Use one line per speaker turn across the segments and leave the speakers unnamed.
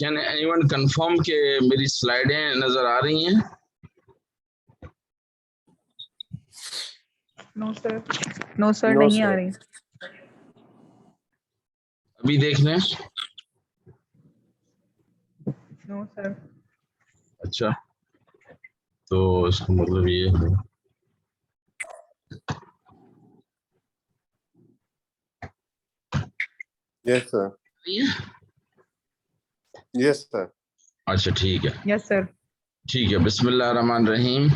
Can anyone confirm کہ میری سلائیڈیں نظر آ رہی ہیں؟
نو سر نہیں آ رہی.
ابھی دیکھ لیں.
نو سر.
اچھا تو اس کا مطلب یہ ہے
Yes, sir. Yes, sir.
اچھا ٹھیک ہے.
یس سر.
ٹھیک ہے. بسم اللہ الرحمن الرحیم.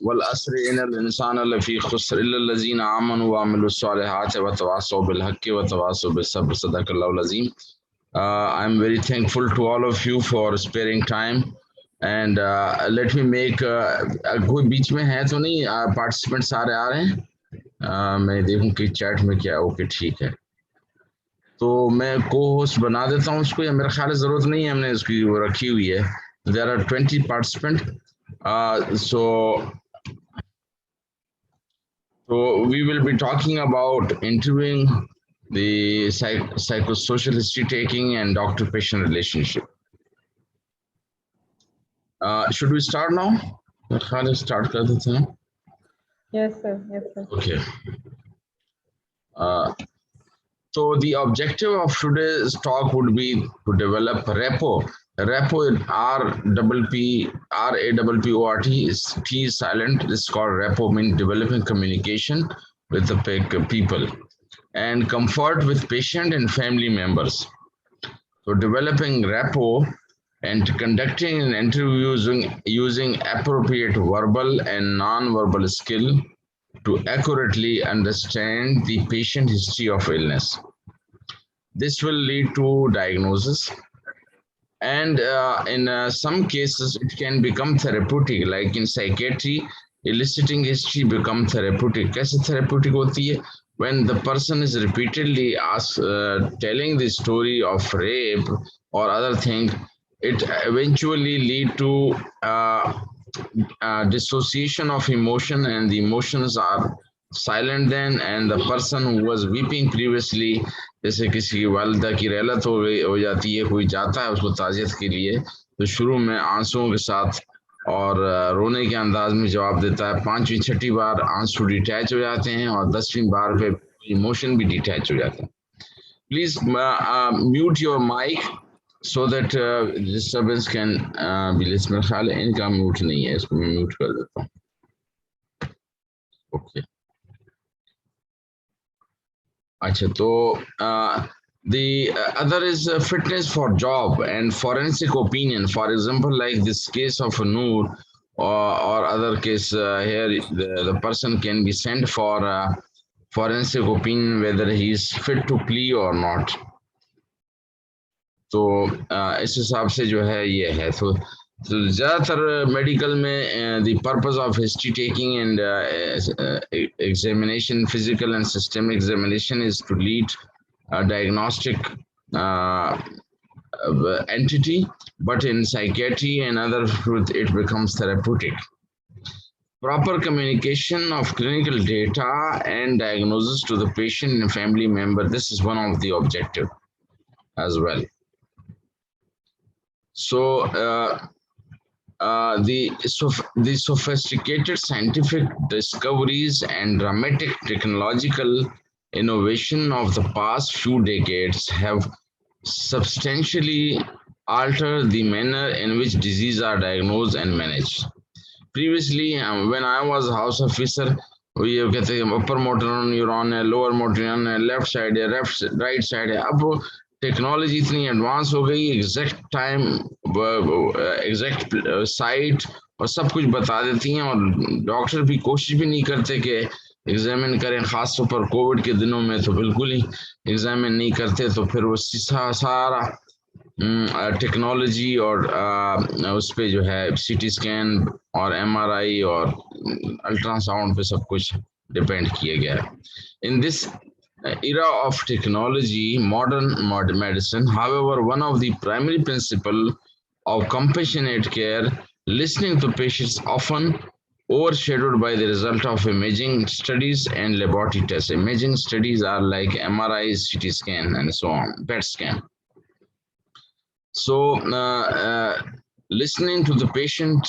والعصر ان الانسان لفی خسر الا الذین آمنوا وعملوا الصالحات وتواصوا بالحق وتواصوا بالصبر. صدق اللہ العظیم. I am very thankful to all of you for sparing time and let me make کوئی بیچ میں ہے تو نہیں پارٹیسپینٹ سارے آ رہے ہیں؟ میں دیکھوں کہ چیٹ میں کیا. اوکے ٹھیک ہے تو میں کو ہوسٹ بنا دیتا ہوں اس کو، یا میرا خیال ہے ضرورت نہیں ہے، ہم نے اس کی وہ رکھی ہوئی ہے. There are 20 participant. So we will be talking about interviewing, the psychosocial history taking and doctor-patient relationship. Should we start now? Start kar dete hain.
Yes sir. Yes sir.
Okay. So the objective of today's talk would be to develop rapport. Rapport, R-A-P-P-O-R-T, T is silent. This is called rapport, means developing communication with the people and comfort with patient and family members. So developing rapport and conducting an interview using appropriate verbal and non-verbal skill to accurately understand the patient history of illness. This will lead to diagnosis, and in some cases it can become therapeutic, like in psychiatry, eliciting history become therapeutic. Kaise therapeutic hoti hai? When the person is repeatedly telling the story of rape or other thing, it eventually lead to dissociation of emotion, and the emotions are silent then, and the person who was weeping previously, جیسے کسی کی والدہ کی رحلت ہو جاتی ہے، کوئی جاتا ہے اس کو تعزیت کے لیے، تو شروع میں آنسوؤں کے ساتھ اور رونے کے انداز میں جواب دیتا ہے. 5ویں 6ٹھی بار آنسو ڈیٹیچ ہو جاتے ہیں، اور 10ویں بار پہ ایموشن بھی ڈیٹیچ ہو جاتے ہیں. Please mute your mic so that disturbance can be less. میرا خیال ہے ان کا میوٹ نہیں ہے، اس کو میں میوٹ کر دیتا ہوں. اوکے اچھا تو the other is fitness for job and forensic opinion. For example, like this case of Noor or other case here, the person can be sent for forensic opinion whether he is fit to plea or not. تو اس حساب سے جو ہے یہ ہے. تو زیادہ تر میڈیکل میں the purpose of history taking and examination, physical and system examination is to lead diagnostic entity, but in psychiatry and other fields it becomes therapeutic. Proper communication of clinical data and diagnosis to the patient and family member, this is one of the objective as well. So the sophisticated scientific discoveries and dramatic technological innovation of the past few decades have substantially altered the manner in which diseases are diagnosed and managed. Previously, when I was a house officer, we kehte hain upper motor neuron hai, lower motor neuron hai, left side hai, right side hai. Ab technology اتنی advance ہو گئی، exact time, exact site اور سب کچھ بتا دیتی ہیں، اور doctor بھی کوشش بھی نہیں کرتے کہ ایگزامن کریں. خاص طور پر کووڈ کے دنوں میں تو بالکل ہی ایگزامن نہیں کرتے، تو پھر وہ سارا ٹیکنالوجی اور اس پہ جو ہے سی ٹی اسکین اور ایم آر آئی اور الٹرا ساؤنڈ پہ سب کچھ ڈپینڈ کیا گیا ہے. ان دس era of technology, modern medicine, however, one of the primary principles of compassionate care, listening to patients, often overshadowed by the result of imaging studies and laboratory tests. Imaging studies are like MRI, CT scan, and so on, PET scan. So listening to the patient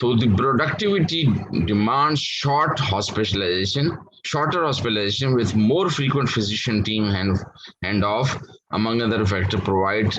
So the productivity demands shorter hospitalization with more frequent physician team handoff, among other factors, provide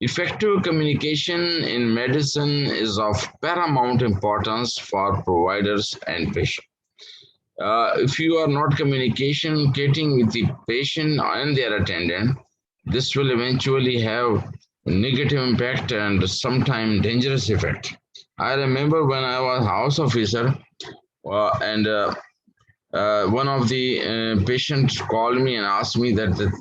Effective communication in medicine is of paramount importance for providers and patients. If you are not communicating with the patient and their attendant, this will eventually have a negative impact and sometimes dangerous effect. I remember when I was house officer and one of the patients called me and asked me that the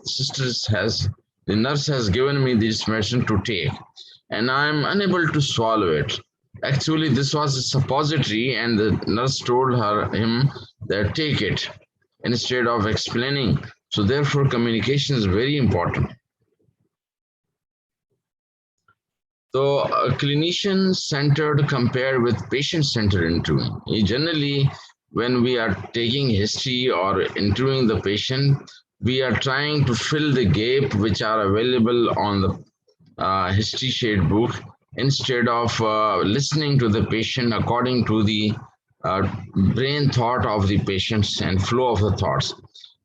nurse has given me this medicine to take and I'm unable to swallow it. Actually, this was a suppository, and the nurse told him that take it instead of explaining. So, therefore, communication is very important. So, clinician centered compared with patient centered interviewing. Generally, when we are taking history or interviewing the patient, we are trying to fill the gap which are available on the history shade book instead of listening to the patient according to the brain thought of the patients and flow of the thoughts.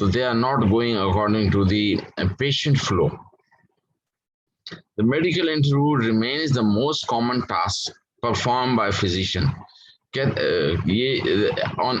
So they are not going according to the patient flow. The medical interview remains the most common task performed by physician. On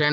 10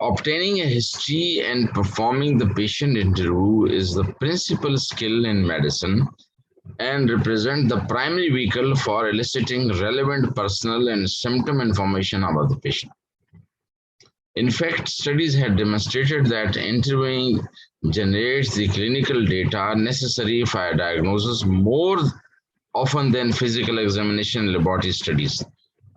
Obtaining a history and performing the patient interview is the principal skill in medicine and represent the primary vehicle for eliciting relevant personal and symptom information about the patient. In fact, studies have demonstrated that interviewing generates the clinical data necessary for a diagnosis more often than physical examination and laboratory studies.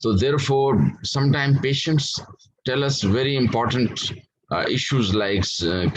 So therefore, sometimes patients tell us very important issues like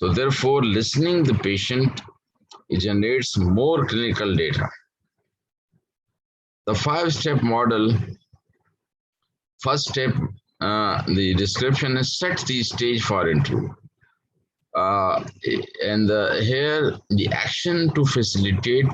So therefore, listening the patient generates more clinical data. The 5-step model. First step, the description is set the stage for interview. And here the action to facilitate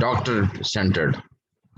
doctor-centered,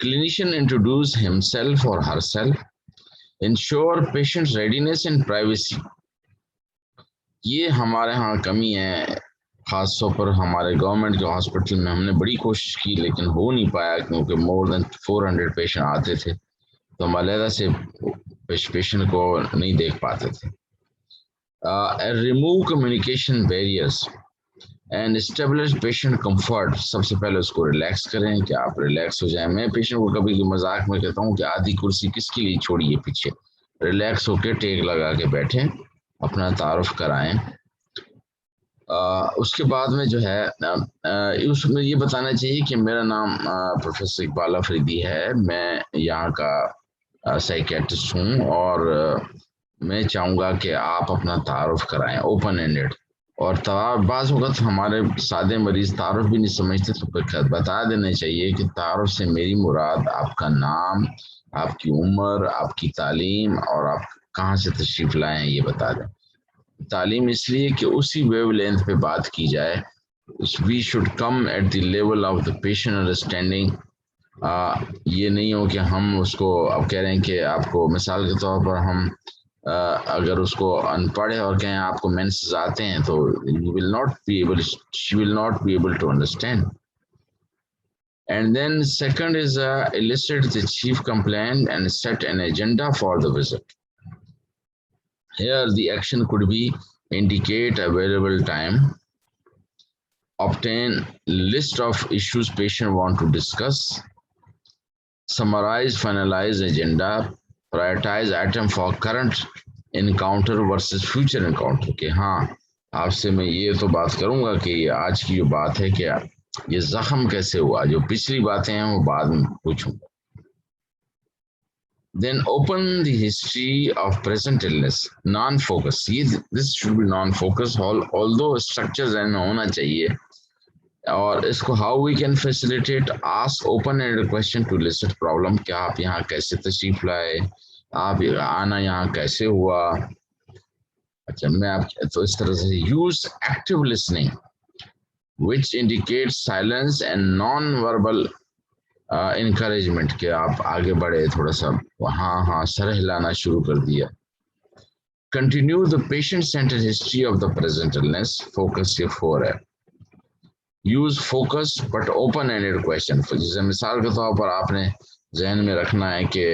Clinician introduce himself or herself ensure patient readiness and privacy. یہ ہمارے ہاں کمی ہے، خاص طور پر ہمارے government کے hospital میں. ہم نے بڑی کوشش کی لیکن ہو نہیں پایا کیونکہ مور دین 400 پیشنٹ آتے تھے تو ہم علیحدہ سے پیشنٹ کو نہیں دیکھ پاتے تھے. Remove communication barriers and establish patient comfort. سب سے پہلے اس کو ریلیکس کریں کہ آپ ریلیکس ہو جائیں. میں پیشنٹ کو کبھی مذاق میں کہتا ہوں کہ آدھی کرسی کس کے لیے چھوڑیے پیچھے، ریلیکس ہو کے ٹیک لگا کے بیٹھیں، اپنا تعارف کرائیں. اس کے بعد میں جو ہے اس میں یہ بتانا چاہیے کہ میرا نام پروفیسر اقبال افریدی ہے. میں یہاں کا سائیکیٹرسٹ ہوں اور میں چاہوں گا کہ آپ اپنا تعارف کرائیں اوپن اینڈیڈ. اور بعض وقت ہمارے سادے مریض تعارف بھی نہیں سمجھتے تو بتا دینا چاہیے کہ تعارف سے میری مراد آپ کا نام، آپ کی عمر، آپ کی تعلیم اور آپ کہاں سے تشریف لائے ہیں یہ بتا دیں. تعلیم اس لیے کہ اسی ویو لینتھ پہ بات کی جائے. We should come at the level of the patient understanding. یہ نہیں ہو کہ ہم اس کو اب کہہ رہے ہیں کہ آپ کو مثال کے طور پر ہم اگر اس کو ان پڑھ ہے اور کہیں آپ کو مینسز آتے ہیں تو you will not be able, she will not be able to understand. And then second is elicit the chief complaint and set an agenda for the visit. Here the action could be indicate available time, obtain list of issues patient want to discuss, summarize, finalize agenda, prioritize item for current encounter versus future encounter. کہ ہاں آپ سے میں یہ تو بات کروں گا کہ آج کی جو بات ہے کہ یہ زخم کیسے ہوا، جو پچھلی باتیں ہیں وہ بعد میں پوچھوں گا. Then open the history of present illness. Non-focus. This should be non-focus, although structures ہونا چاہیے. اور اس کو how we can facilitate, ask open-ended question to elicit problem. کہ آپ یہاں کیسے تشریف لائے، آپ آنا یہاں کیسے ہوا. اچھا میں آپ تو اس طرح سے use active listening which indicates silence and non-verbal encouragement کہ آپ آگے بڑھے تھوڑا سا ہاں سر ہلانا شروع کر دیا. Continue the patient centred history of the present illness. Focus یہ 4 ہے. Use focus but open ended question. جیسے مثال کے طور پر آپ نے ذہن میں رکھنا ہے کہ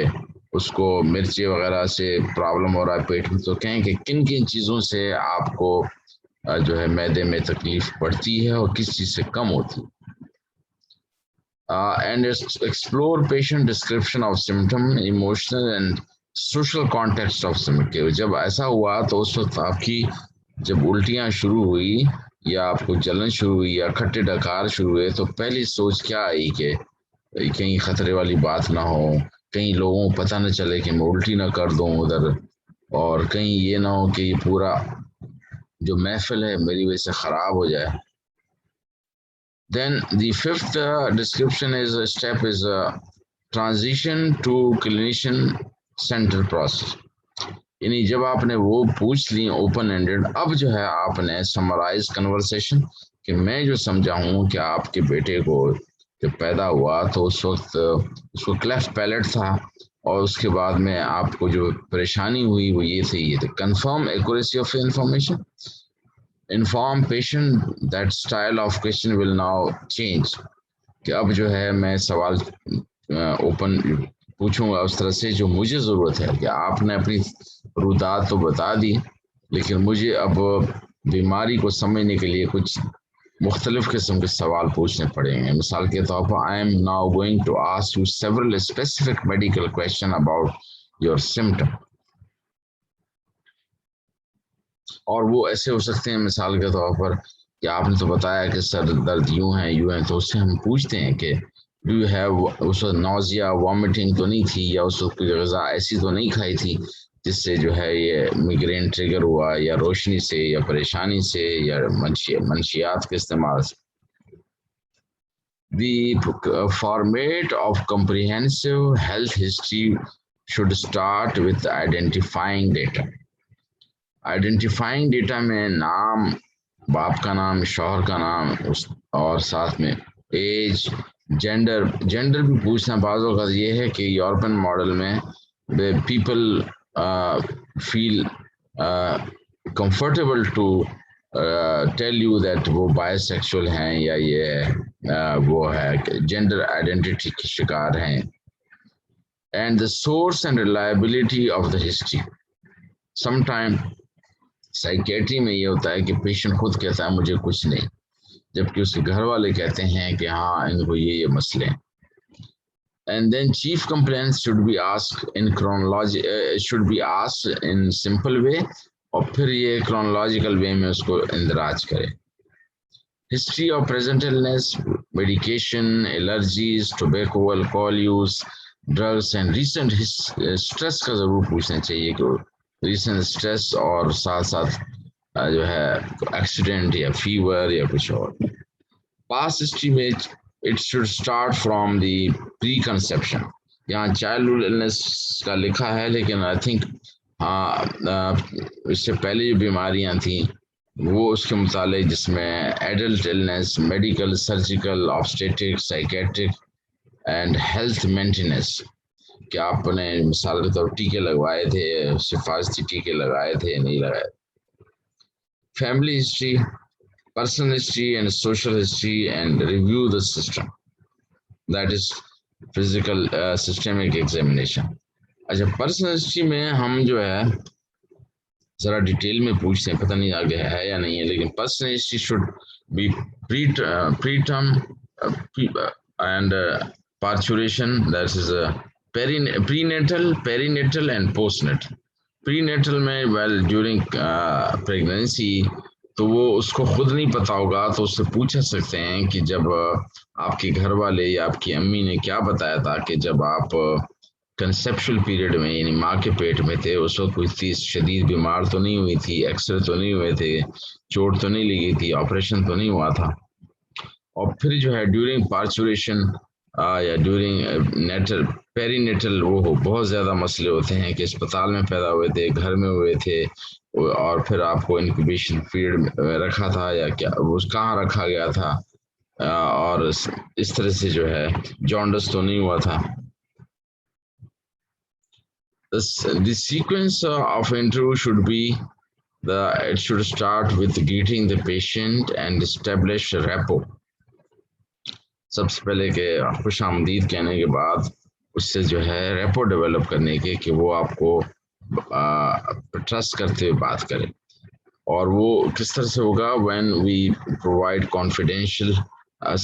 اس کو مرچی وغیرہ سے پرابلم ہو رہا ہے پیٹ میں، تو کہیں کہ کن کن چیزوں سے آپ کو جو ہے معدے میں تکلیف پڑتی ہے اور کس چیز سے کم ہوتی ہے. And explore patient description of symptom, emotional and social context of symptom. جب ایسا ہوا تو اس وقت آپ کی جب الٹیاں شروع ہوئی یا آپ کو جلن شروع ہوئی یا کھٹے ڈکار شروع ہوئے تو پہلی سوچ کیا آئی کہ کہیں خطرے والی بات نہ ہو، کہیں لوگوں کو پتہ نہ چلے کہ میں الٹی نہ کر دوں ادھر، اور کہیں یہ نہ ہو کہ یہ پورا جو محفل ہے میری وجہ سے خراب ہو جائے. Then the fifth description is a step is transition to clinician centered process. یعنی جب آپ نے وہ پوچھ لی اوپن اینڈیڈ، اب جو ہے آپ نے سمرائز کنورسیشن کہ میں جو سمجھا ہوں کہ آپ کے بیٹے کو جب پیدا ہوا تو اس وقت اس کو کلیفٹ پیلٹ تھا اور اس کے بعد میں آپ کو جو پریشانی ہوئی وہ یہ تھی. Confirm accuracy of information. Inform patient that style of question will now change. کہ اب جو ہے میں سوال اوپن پوچھوں گا اس طرح سے جو مجھے ضرورت ہے. کہ آپ نے اپنی رودات تو بتا دی لیکن مجھے اب بیماری کو سمجھنے کے لیے کچھ مختلف قسم کے سوال پوچھنے پڑیں گے. مثال کے طور پر I am now going to ask you several specific medical questions about your symptom. اور وہ ایسے ہو سکتے ہیں مثال کے طور پر کہ آپ نے تو بتایا کہ سر درد یوں ہیں تو اس سے ہم پوچھتے ہیں کہ ڈو یو ہیو، اس وقت نوزیا وامٹنگ تو نہیں تھی یا اس وقت کوئی غذا ایسی تو نہیں کھائی تھی جس سے جو ہے یہ میگرین ٹریگر ہوا، یا روشنی سے یا پریشانی سے یا منشیات کے استعمال سے. The format of comprehensive health history should start with identifying data. Identifying data میں نام، باپ کا نام، شوہر کا نام، اور ساتھ میں ایج، جینڈر بھی پوچھنا. بعض اوقات یہ ہے کہ یورپین ماڈل میں where people feel comfortable to tell you that وہ bisexual ہیں یا یہ وہ ہے gender identity کے شکار ہیں. And the source and reliability of the history. Sometime psychiatry میں یہ ہوتا ہے کہ پیشنٹ خود کہتا ہے مجھے کچھ نہیں، جبکہ اس کے گھر والے کہتے ہیں کہ ہاں ان کو یہ مسئلے ہیں. And then chief complaints should be asked in chronology, should be asked in simple way, اور پھر یہ chronological way میں اس کو اندراج کرے. History of present illness, medication, allergies, tobacco, alcohol use, drugs and recent stress کا ضرور پوچھنا چاہیے کہ ریسنٹ اسٹریس اور ساتھ ساتھ جو ہے ایکسیڈنٹ یا فیور یا کچھ اور. پاسٹ ہسٹری میں it should start from the preconception. یہاں چائلڈہڈ النس کا لکھا ہے لیکن آئی تھنک اس سے پہلے جو بیماریاں تھیں وہ اس کے متعلق، جس میں adult illness, medical, surgical, obstetric, psychiatric and health maintenance. کہ آپ نے مثال کے طور ٹیکے لگوائے تھے، حفاظتی ٹیکے لگائے تھے نہیں لگائے. Family history, personal history and social history, and review the system, that is physical systemic examination. اچھا پرسنل ہسٹری میں ہم جو ہے ذرا ڈیٹیل میں پوچھتے ہیں، پتہ نہیں آگے ہے یا نہیں ہے، لیکن personal history should be preterm and parturition, that is prenatal and postnatal. Prenatal میں ویل ڈیورنگ پریگنینسی تو وہ اس کو خود نہیں پتا ہوگا، تو اس سے پوچھ سکتے ہیں کہ جب آپ کے گھر والے یا آپ کی امی نے کیا بتایا تھا کہ جب آپ کنسیپشل پیریڈ میں یعنی ماں کے پیٹ میں تھے اس وقت کوئی اتنی شدید بیمار تو نہیں ہوئی تھی، ایکسرے تو نہیں ہوئے تھے، چوٹ تو نہیں لگی تھی، آپریشن تو نہیں ہوا تھا. اور پھر جو ہے ڈیورنگ پارچوریشن یا ڈیورنگ نیٹل پیری نیٹل وہ بہت زیادہ مسئلے ہوتے ہیں کہ اسپتال میں پیدا ہوئے تھے، گھر میں ہوئے تھے، اور پھر آپ کو انکوبیشن پیریڈ میں رکھا تھا یا کیا وہ کہاں رکھا گیا تھا، اور اس طرح سے جو ہے جانڈس تو نہیں ہوا تھا. The sequence of interview should be it should start with greeting the patient and establish a rapport. سب سے پہلے کہ خوش آمدید کہنے کے بعد اس سے جو ہے ریپو ڈیولپ کرنے کے کہ وہ آپ کو ٹرسٹ کرتے ہوئے بات کرے. اور وہ کس طرح سے ہوگا؟ وین وی پرووائڈ کانفیڈینشیل،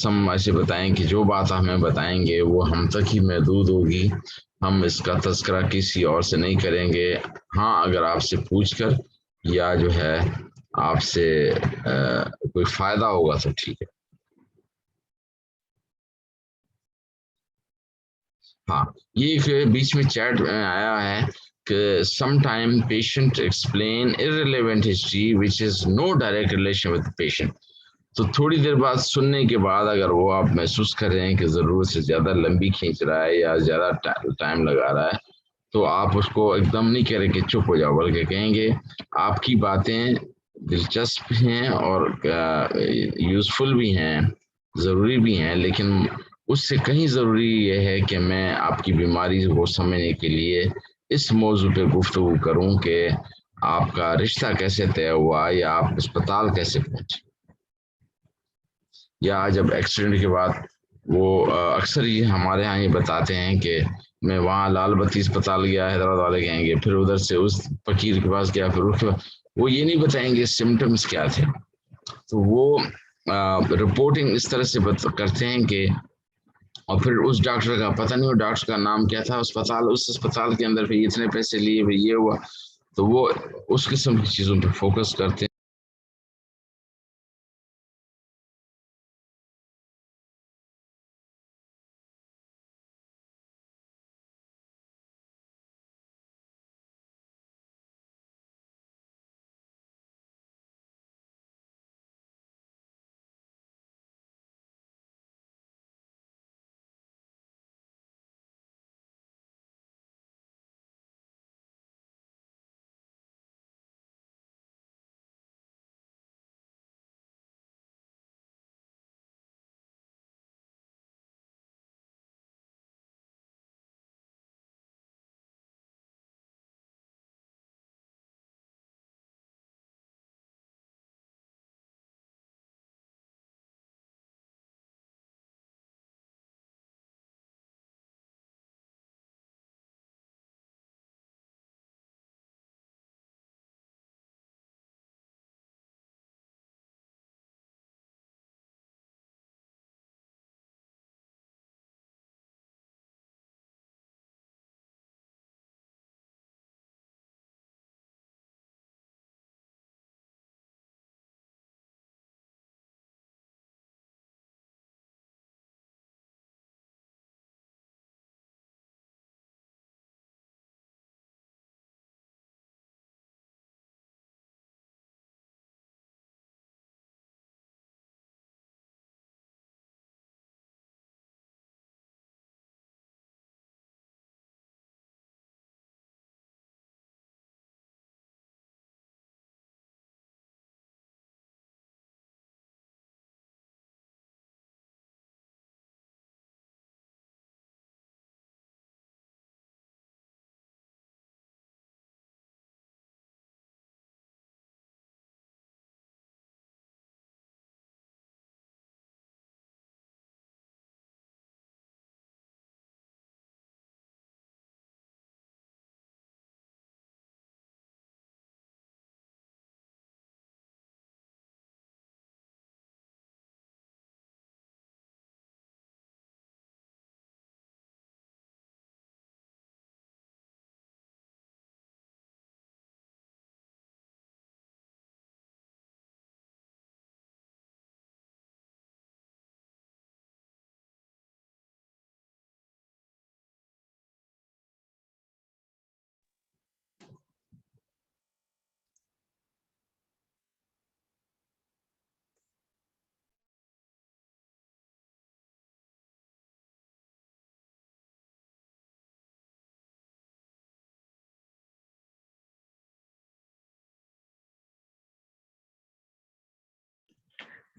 ہم ایسے بتائیں کہ جو بات ہمیں بتائیں گے وہ ہم تک ہی محدود ہوگی، ہم اس کا تذکرہ کسی اور سے نہیں کریں گے. ہاں اگر آپ سے پوچھ کر یا جو ہے آپ سے کوئی فائدہ ہوگا تو ٹھیک ہے. ہاں یہ بیچ میں چیٹ آیا ہے کہ some time patient explain irrelevant history which is no direct relation with the patient. تو تھوڑی دیر بعد سننے کے بعد اگر وہ آپ محسوس کر رہے ہیں کہ ضرورت سے زیادہ لمبی کھینچ رہا ہے یا زیادہ ٹائم لگا رہا ہے تو آپ اس کو ایک دم نہیں کہہ رہے کہ چپ ہو جاؤ، بلکہ کہیں گے آپ کی باتیں دلچسپ ہیں اور یوزفل بھی ہیں، ضروری بھی ہیں، لیکن اس سے کہیں ضروری یہ ہے کہ میں آپ کی بیماری کو سمجھنے کے لیے اس موضوع پہ گفتگو کروں کہ آپ کا رشتہ کیسے طے ہوا یا آپ اسپتال کیسے پہنچے. یا جب ایکسیڈنٹ کے بعد وہ اکثر یہ ہمارے ہاں یہ بتاتے ہیں کہ میں وہاں لال بتی اسپتال گیا، حیدرآباد والے کہیں گے، پھر ادھر سے اس فقیر کے پاس گیا، پھر اس کے بعد وہ یہ نہیں بتائیں گے سمٹمس کیا تھے. تو وہ رپورٹنگ اس طرح سے کرتے ہیں کہ اور پھر اس ڈاکٹر کا پتہ نہیں وہ ڈاکٹر کا نام کیا تھا، اس اسپتال کے اندر پھر اتنے پیسے لیے، پھر یہ ہوا. تو وہ اس قسم کی چیزوں پہ فوکس کرتے ہیں.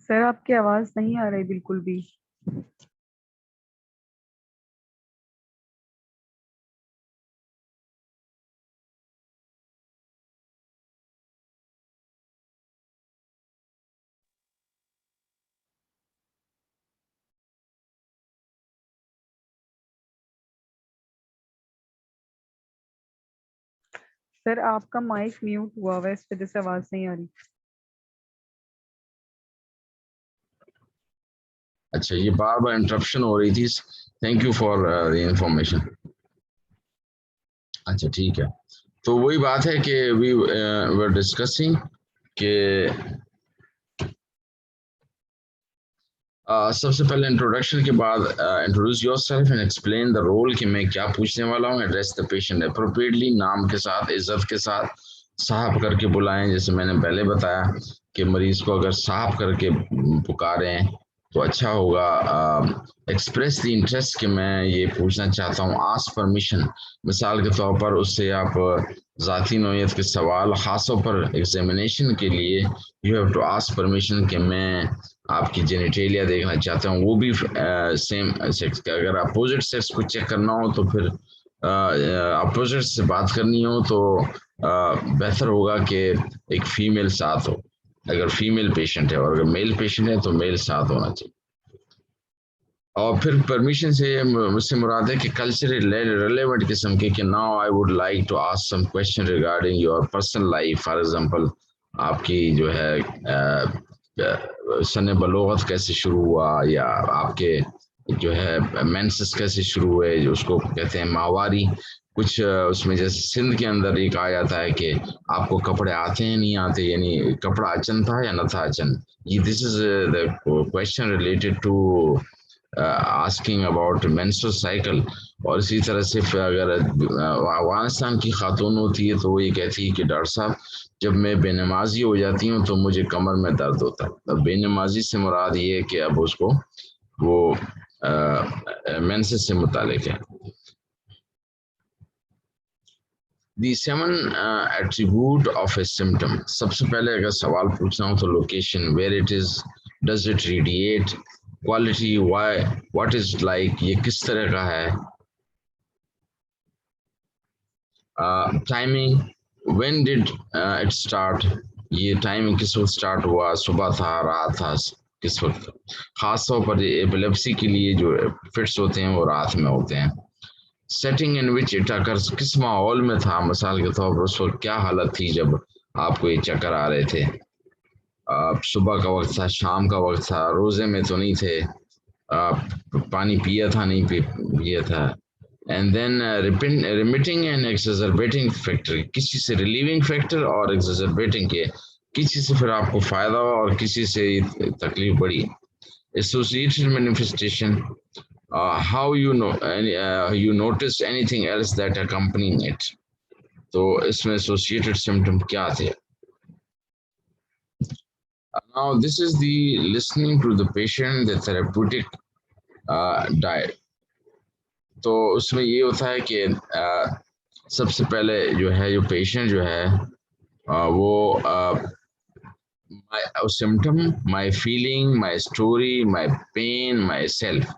سر آپ کی آواز نہیں آ رہی بالکل بھی. سر آپ کا مائک میوٹ ہوا ہوا ہے، اس وجہ سے آواز نہیں آ رہی.
اچھا یہ بار بار انٹرپشن ہو رہی تھی. Thank you for the information. اچھا ٹھیک ہے. تو وہی بات ہے کہ وی ور ڈسکسنگ کہ سب سے پہلے انٹروڈکشن کے بعد introduce yourself and explain the role کہ میں کیا پوچھنے والا ہوں. ایڈریس دا پیشنٹ اپروپریٹلی، نام کے ساتھ، عزت کے ساتھ، صاحب کر کے بلائیں. جیسے میں نے پہلے بتایا کہ مریض کو اگر صاحب کر کے پکاریں تو اچھا ہوگا. ایکسپریس دی انٹرسٹ کہ میں یہ پوچھنا چاہتا ہوں. آسک پرمیشن، مثال کے طور پر اس سے آپ ذاتی نوعیت کے سوال، خاص طور پر ایگزامینیشن کے لیے you have to ask permission کہ میں آپ کی جینیٹیلیا دیکھنا چاہتا ہوں. وہ بھی سیم سیکس کا. اگر اپوزٹ سیکس کو چیک کرنا ہو تو پھر اپوزٹ سے بات کرنی ہو تو بہتر ہوگا کہ ایک فیمیل ساتھ ہو اگر فیمیل پیشنٹ ہے، اور اگر میل پیشنٹ ہے تو میل ساتھ ہونا چاہیے. اور پھر پرمیشن سے مجھ سے مراد ہے کہ کلچرل ریلیونٹ قسم کے کہ now I would like to ask some question regarding your personal life. For example آپ کی جو ہے سن بلوغت کیسے شروع ہوا، یا آپ کے جو ہے مینسس کیسے شروع ہوئے، جو اس کو کہتے ہیں ماہواری. کچھ اس میں جیسے سندھ کے اندر یہ کہا جاتا ہے کہ آپ کو کپڑے آتے ہیں نہیں آتے، یعنی کپڑا اچن تھا یا نہ تھا اچن. یہ this is the question related to asking about menstrual cycle. اور اسی طرح سے اگر افغانستان کی خاتون ہوتی ہے تو وہ یہ کہتی ہے کہ ڈاکٹر صاحب جب میں بے نمازی ہو جاتی ہوں تو مجھے کمر میں درد ہوتا ہے. اب بے نمازی سے مراد یہ ہے کہ اب اس کو وہ مینسس سے متعلق ہے. The 7 attribute of a symptom. سب سے پہلے اگر سوال پوچھنا ہو تو location, where it is, does it radiate, quality, why, what is like, یہ کس طرح کا ہے. Timing, when did it start, یہ ٹائمنگ کس وقت اسٹارٹ ہوا، صبح تھا، رات تھا، کس وقت. خاص طور پر ایپیلیپسی کے لیے جو فٹس ہوتے ہیں وہ رات میں ہوتے ہیں. Setting in which it occurs, کس ماحول میں تھا، مثال کے طور پر اس وقت کیا حالت تھی جب آپ کو یہ چکر آ رہے تھے. صبح کا وقت تھا، شام کا وقت تھا، روزے میں تو نہیں تھے، پانی پیا تھا نہیں پیا تھا. اینڈ دین ریمیٹنگ اینڈ ایکسیزربیٹنگ فیکٹر، کسی سے ریلیونگ فیکٹر اور ایکسیزربیٹنگ کے کسی سے پھر آپ کو فائدہ ہوا اور کسی سے تکلیف بڑی. Associated manifestation, how you notice anything else that accompanying it. تو اس میں associated symptom کیا تھے. Now this is the listening to the patient, the therapeutic diet. تو اس میں یہ ہوتا ہے کہ سب سے پہلے جو ہے جو پیشنٹ جو ہے وہ my symptom, my feeling, my story, my pain, myself.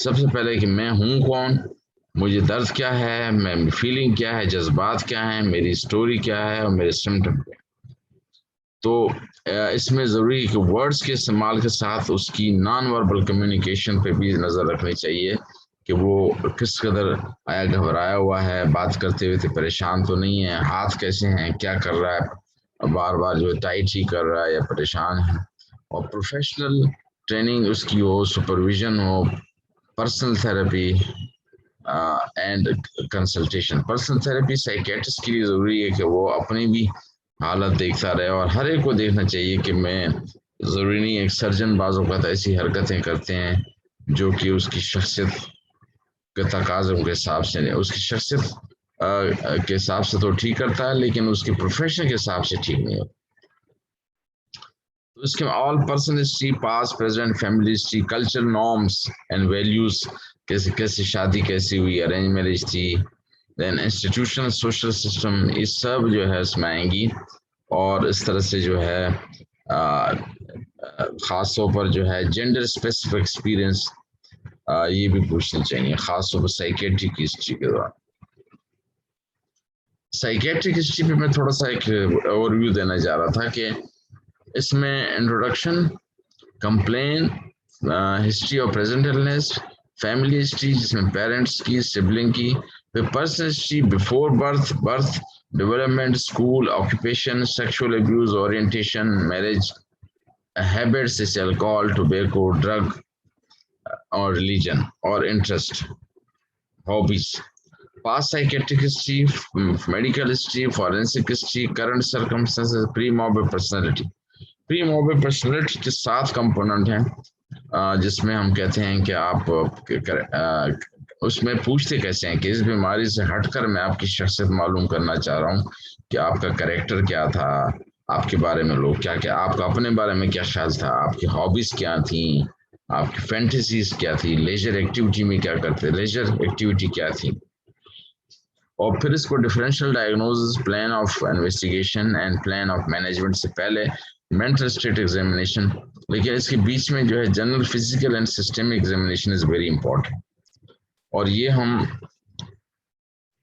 سب سے پہلے کہ میں ہوں کون، مجھے درد کیا ہے، میں فیلنگ کیا ہے، جذبات کیا ہیں، میری سٹوری کیا ہے، اور میرے سمٹم کیا ہے. تو اس میں ضروری ہے کہ ورڈز کے استعمال کے ساتھ اس کی نان وربل کمیونیکیشن پہ بھی نظر رکھنی چاہیے کہ وہ کس قدر آیا گھبرایا ہوا ہے، بات کرتے ہوئے پریشان تو نہیں ہے، ہاتھ کیسے ہیں، کیا کر رہا ہے، بار بار جو ٹائٹ ہی کر رہا ہے یا پریشان ہے. اور پروفیشنل ٹریننگ اس کی ہو، سپرویژن ہو، personal therapy and consultation. Personal therapy psychiatrist کے لیے ضروری ہے کہ وہ اپنی بھی حالت دیکھتا رہے، اور ہر ایک کو دیکھنا چاہیے کہ میں ضروری نہیں. ایک سرجن بعض اوقات ایسی حرکتیں کرتے ہیں جو کہ اس کی شخصیت کے تقاضوں کے حساب سے نہیں، اس کی شخصیت کے حساب سے تو ٹھیک کرتا ہے لیکن اس کے پروفیشن کے حساب سے ٹھیک نہیں ہوتا. اس کے all person history, past, present, family history, culture norms and values, کیسے شادی کیسی ہوئی، ارینج میرج تھی، دین انسٹیٹیوشنل سوشل سسٹم، یہ سب جو ہے اس میں آئیں گی. اور اس طرح سے جو ہے خاص طور پر جو ہے جینڈر اسپیسیفک ایکسپیرئنس یہ بھی پوچھنے چاہیے، خاص طور پر سائیکیٹرک ہسٹری کے دوران. سائیکیٹرک ہسٹری پہ میں تھوڑا سا ایک اوور ویو دینا چاہ رہا تھا کہ اس میں introduction, complain, history of present illness, family history جس میں پیرنٹس کی، سبلنگ کی، پھر personal history before birth, development, school, occupation, sexual abuse, orientation, marriage, habits جیسے الکوہول، ٹوبیکو، ڈرگ اور ریلیجن اور interest, hobbies. Past psychiatric history, medical history, forensic history, current circumstances, pre-morbid personality. Pre-morbid personality کے 7 component ہیں جس میں ہم کہتے ہیں کہ آپ اس میں پوچھتے کیسے ہیں کہ اس بیماری سے ہٹ کر میں آپ کی شخصیت معلوم کرنا چاہ رہا ہوں کہ آپ کا کریکٹر کیا تھا، آپ کے بارے میں لوگ کیا کیا، آپ کا اپنے بارے میں کیا خیال تھا، آپ کی ہابیز کیا تھیں، آپ کی فینٹیسیز کیا تھی، لیجر ایکٹیویٹی میں کیا کرتے، لیجر ایکٹیویٹی کیا تھی. اور پھر اس کو differential diagnosis, plan of investigation and plan of management سے پہلے مینٹل اسٹیٹ ایگزامینیشن، لیکن اس کے بیچ میں جو ہے general physical and systemic examination is very important. اور یہ ہم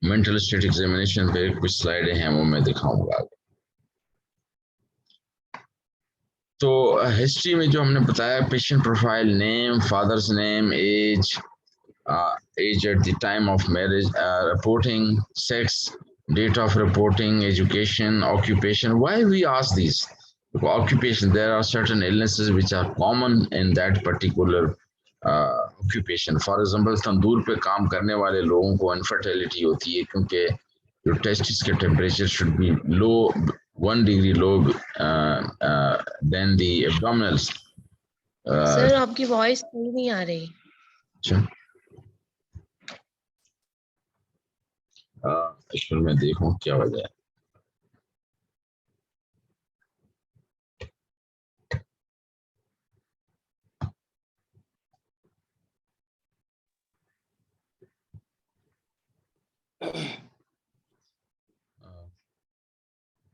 مینٹل اسٹیٹ ایگزامینیشن پہ کچھ سلائڈیں ہیں وہ میں دکھاؤں گا. تو ہسٹری میں جو ہم نے بتایا، patient profile, name, father's name, age at the time of marriage, reporting, sex, date of reporting, education, occupation. Why we ask these? Because occupation, there are certain illnesses which are common in that particular occupation. For example, تندور پہ کام کرنے والے لوگوں کو infertility ہوتی ہے کیونکہ جو tests کے temperature should be low, 1 degree low than the abdominals.
سر آپ کی وائس صحیح نہیں آ رہی.
اچھا ایکچوئل میں دیکھوں کیا وجہ ہے.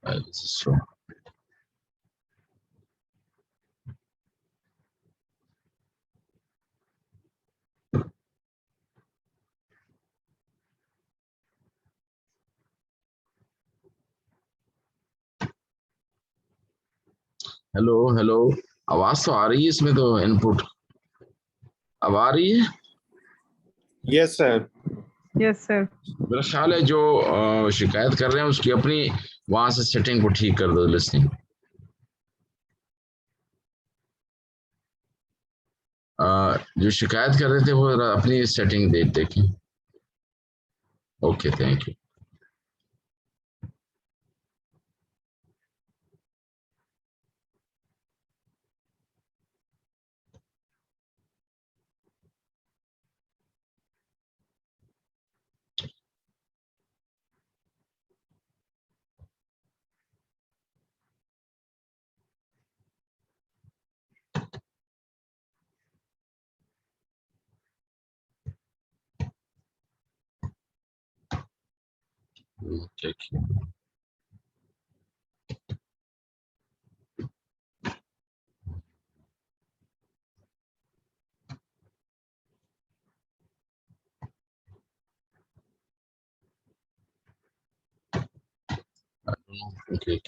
This is true. ہیلو آواز تو آ رہی ہے اس میں، تو ان پٹ اب آ رہی ہے.
Yes, sir.
Yes, sir.
میرا خیال ہے جو شکایت کر رہے ہیں اس کی اپنی وہاں سے سیٹنگ کو ٹھیک کر دو. لسننگ جو شکایت کر رہے تھے وہ اپنی سیٹنگ دیکھیں. Okay thank you.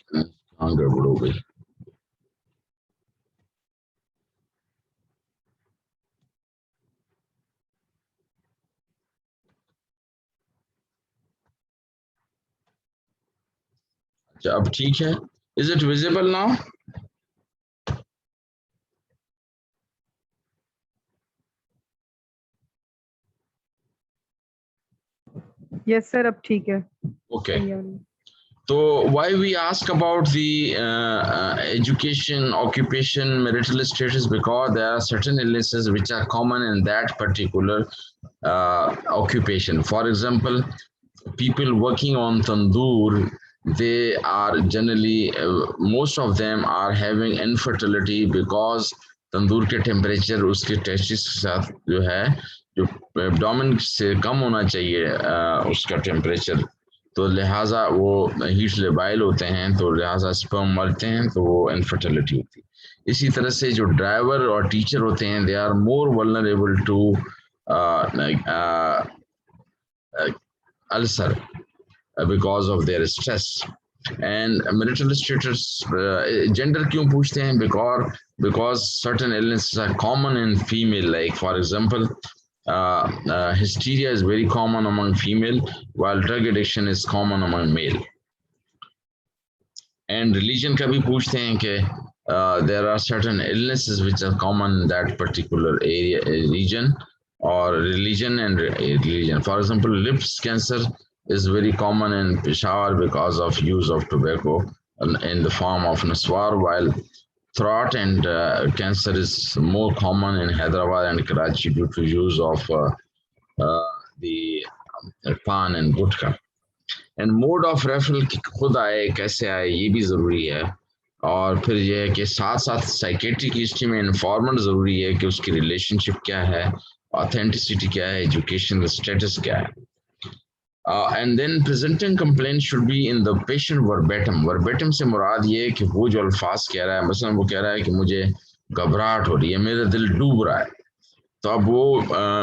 کہاں گڑبڑ ہو گئی. اچھا اب ٹھیک ہے. Is it visible now?
Yes, sir. اب ٹھیک ہے.
اوکے.
صحیح آ رہی ہے.
So why we ask about the education, occupation, marital status? Because there are certain illnesses which are common in that particular occupation. For example, people working on tandoor, they are generally, most of them are having infertility because تندور کے temperature اس کے tests کے ساتھ جو ہے جو ایبڈومن سے کم ہونا چاہیے اس کا ٹیمپریچر، تو لہٰذا وہ ہیٹ لیبائل ہوتے ہیں، تو لہٰذا اسپرم مرتے ہیں، تو وہ انفرٹیلٹی ہوتی ہے. اسی طرح سے جو ڈرائیور اور ٹیچر ہوتے ہیں they are more vulnerable to ulcer because of their stress. And marital status gender کیوں پوچھتے ہیں because certain illnesses are common in female, like for example hysteria is very common among female while drug addiction is common among male. And religion کا بھی پوچھتے ہیں کہ there are certain illnesses which are common in that particular area region or religion and religion. For example, lips cancer is very common in Peshawar because of use of tobacco in the form of Naswar, while throat and cancer is more common in Hyderabad and Karachi due to use of the pan and gutka. And mode of referral خود آئے کیسے آئے یہ بھی ضروری ہے. اور پھر یہ ہے کہ ساتھ ساتھ سائیکیٹرک ہسٹری میں انفارمنٹ ضروری ہے کہ اس کی ریلیشن شپ کیا ہے, آتھینٹسٹی کیا ہے, ایجوکیشن اسٹیٹس کیا ہے. And then presenting complaint should be in the patient verbatim. Verbatim سے مراد یہ ہے کہ وہ جو الفاظ کہہ رہا ہے, مثلا وہ کہہ رہا ہے کہ مجھے گھبراہٹ ہو رہی ہے, میرا دل ڈوب رہا ہے, تو اب وہ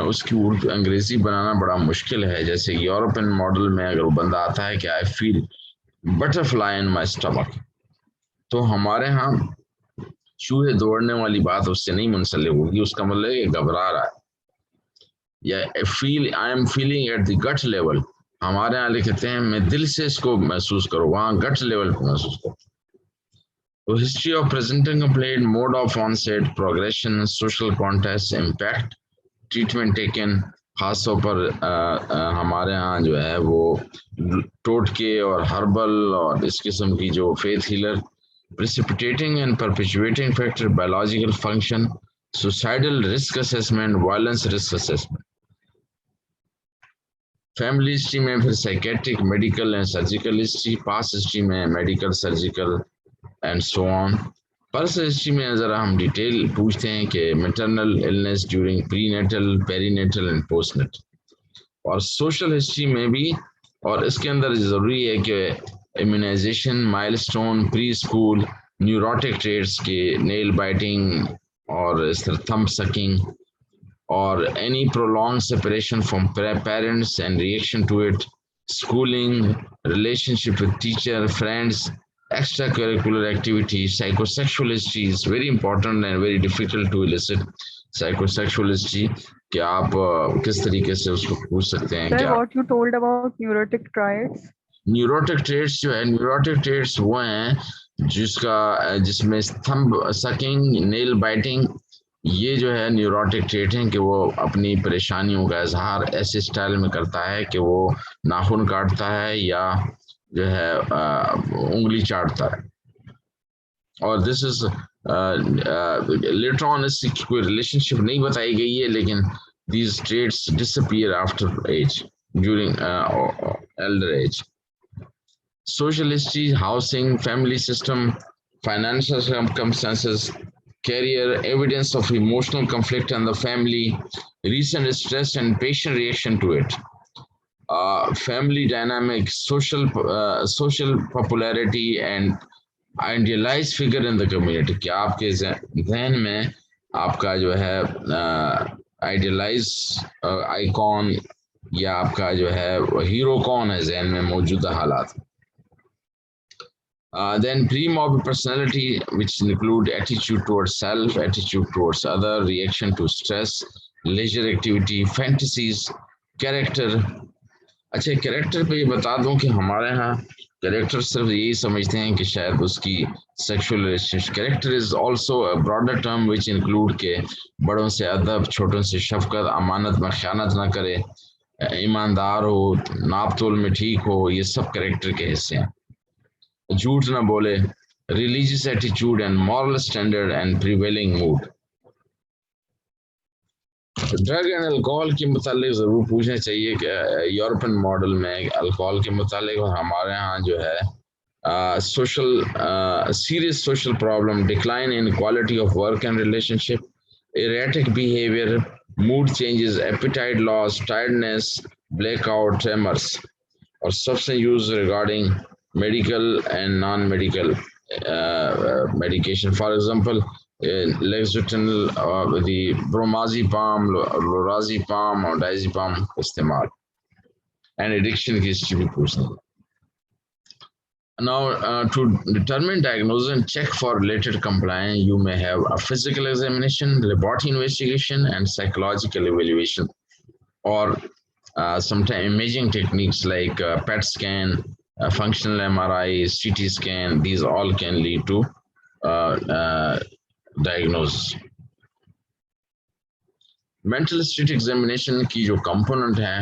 اس کی انگریزی بنانا بڑا مشکل ہے. جیسے یورپین ماڈل میں اگر وہ بندہ آتا ہے کہ I feel butterfly in my stomach, تو ہمارے ہاں چوہے دوڑنے والی بات اس سے نہیں منسلک ہوگی, اس کا مطلب ہے کہ گھبرا رہا ہے. یا feel I am feeling at the gut level, ہمارے یہاں لکھتے ہیں میں دل سے اس کو محسوس کرو, وہاں گٹ لیول پہ محسوس کرو. تو history of presenting complaint, mode of onset, progression, social context, impact, treatment taken. خاص طور پر ہمارے ہاں جو ہے وہ ٹوٹکے اور ہربل اور اس قسم کی جو faith healer, precipitating and perpetuating factor, biological function, suicidal risk assessment, violence risk assessment. Family history میں پھر psychiatric, medical and surgical history, past history میں medical, surgical and so on. Personal history میں ذرا ہم ڈیٹیل پوچھتے ہیں کہ maternal illness during prenatal, perinatal and postnatal. اور سوشل ہسٹری میں بھی, اور اس کے اندر ضروری ہے کہ immunization, milestone, preschool, neurotic traits کے نیل بائٹنگ اور اس طرح تھمب سکنگ, اور any prolonged separation from parents and reaction to it, schooling, relationship with teacher, friends, extracurricular activities, psychosexual history is very important and very difficult to elicit. Psychosexual history کہ آپ کس طریقے سے اس کو پوچھ سکتے ہیں.
Sir, what you told about neurotic traits?
Neurotic traits جو ہے, نیوروٹک ٹریٹس وہ ہیں جس میں تھمب سکنگ, نیل بائٹنگ, یہ جو ہے نیوروٹک ٹریٹ ہیں کہ وہ اپنی پریشانیوں کا اظہار ایسے اسٹائل میں کرتا ہے کہ وہ ناخن کاٹتا ہے یا جو ہے انگلی چاٹتا ہے. اور دس از لیٹر آن, اس کی کوئی ریلیشن شپ نہیں بتائی گئی ہے, لیکن these traits disappear after age, during elder age. Social history, housing, family system, financial circumstances, career, evidence of emotional conflict in the family, recent stress and patient reaction to it, family dynamics, social popularity and idealized figure in the community. کہ آپ کے ذہن میں آپ کا جو ہے idealise icon یا آپ کا جو ہے ہیرو کون ہے ذہن میں موجودہ حالات. Then pre-morbid personality, which include attitude towards self, attitude towards other, reaction to stress, leisure activity, fantasies, character. اچھا کریکٹر پہ یہ بتا دوں کہ ہمارے ہاں کریکٹر صرف یہی سمجھتے ہیں کہ شاید اس کی sexual relation. Character is also a broader term which include کہ بڑوں سے ادب, چھوٹوں سے شفقت, امانت میں خیانت نہ کرے, ایماندار ہو, ناپ تول میں ٹھیک ہو, یہ سب کریکٹر کے حصے ہیں. جھوٹ نہ بولے, ریلیجیس ایٹیچیوڈ and moral standard and prevailing mood. Drug and alcohol کے متعلق ضرور پوچھنا چاہیے کہ یورپین ماڈل میں الکوہول کے متعلق, اور ہمارے ہاں جو ہے social serious social problem, decline in quality of work and relation ship, erratic behavior, mood changes, appetite loss, tiredness, blackout, tremors, or substance use regarding medical and non-medical medication. For example, Lexotanil, the bromazepam, lorazepam اور diazepam کا استعمال and addiction کی history بھی پوچھنا. Now, to determine diagnosis and check for related compliance, you may have a physical examination, laboratory investigation, and psychological evaluation, or sometimes imaging techniques like PET scan, functional MRI, CT scan. These all can lead to diagnosis. Mental state examination کی جو component ہے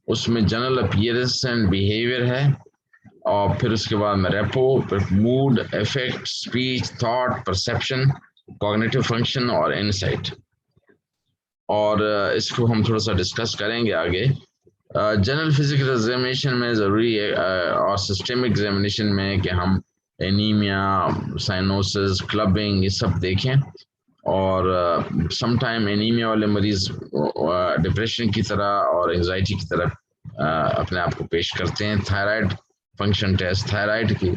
اس میں general appearance and behavior ہے, اور پھر اس کے بعد میں rapport, mood, affect, speech, thought, perception, cognitive function اور انسائٹ. اور اس کو ہم تھوڑا سا ڈسکس کریں گے آگے. جنرل فزیکل ایگزامینیشن میں ضروری ہے اور سسٹمک ایگزامینیشن میں کہ ہم اینیمیا, سائنوسز, کلبنگ یہ سب دیکھیں. اور سم ٹائم اینیمیا والے مریض ڈپریشن کی طرح اور انگزائٹی کی طرح اپنے آپ کو پیش کرتے ہیں. تھائرائڈ فنکشن ٹیسٹ تھائرائڈ کی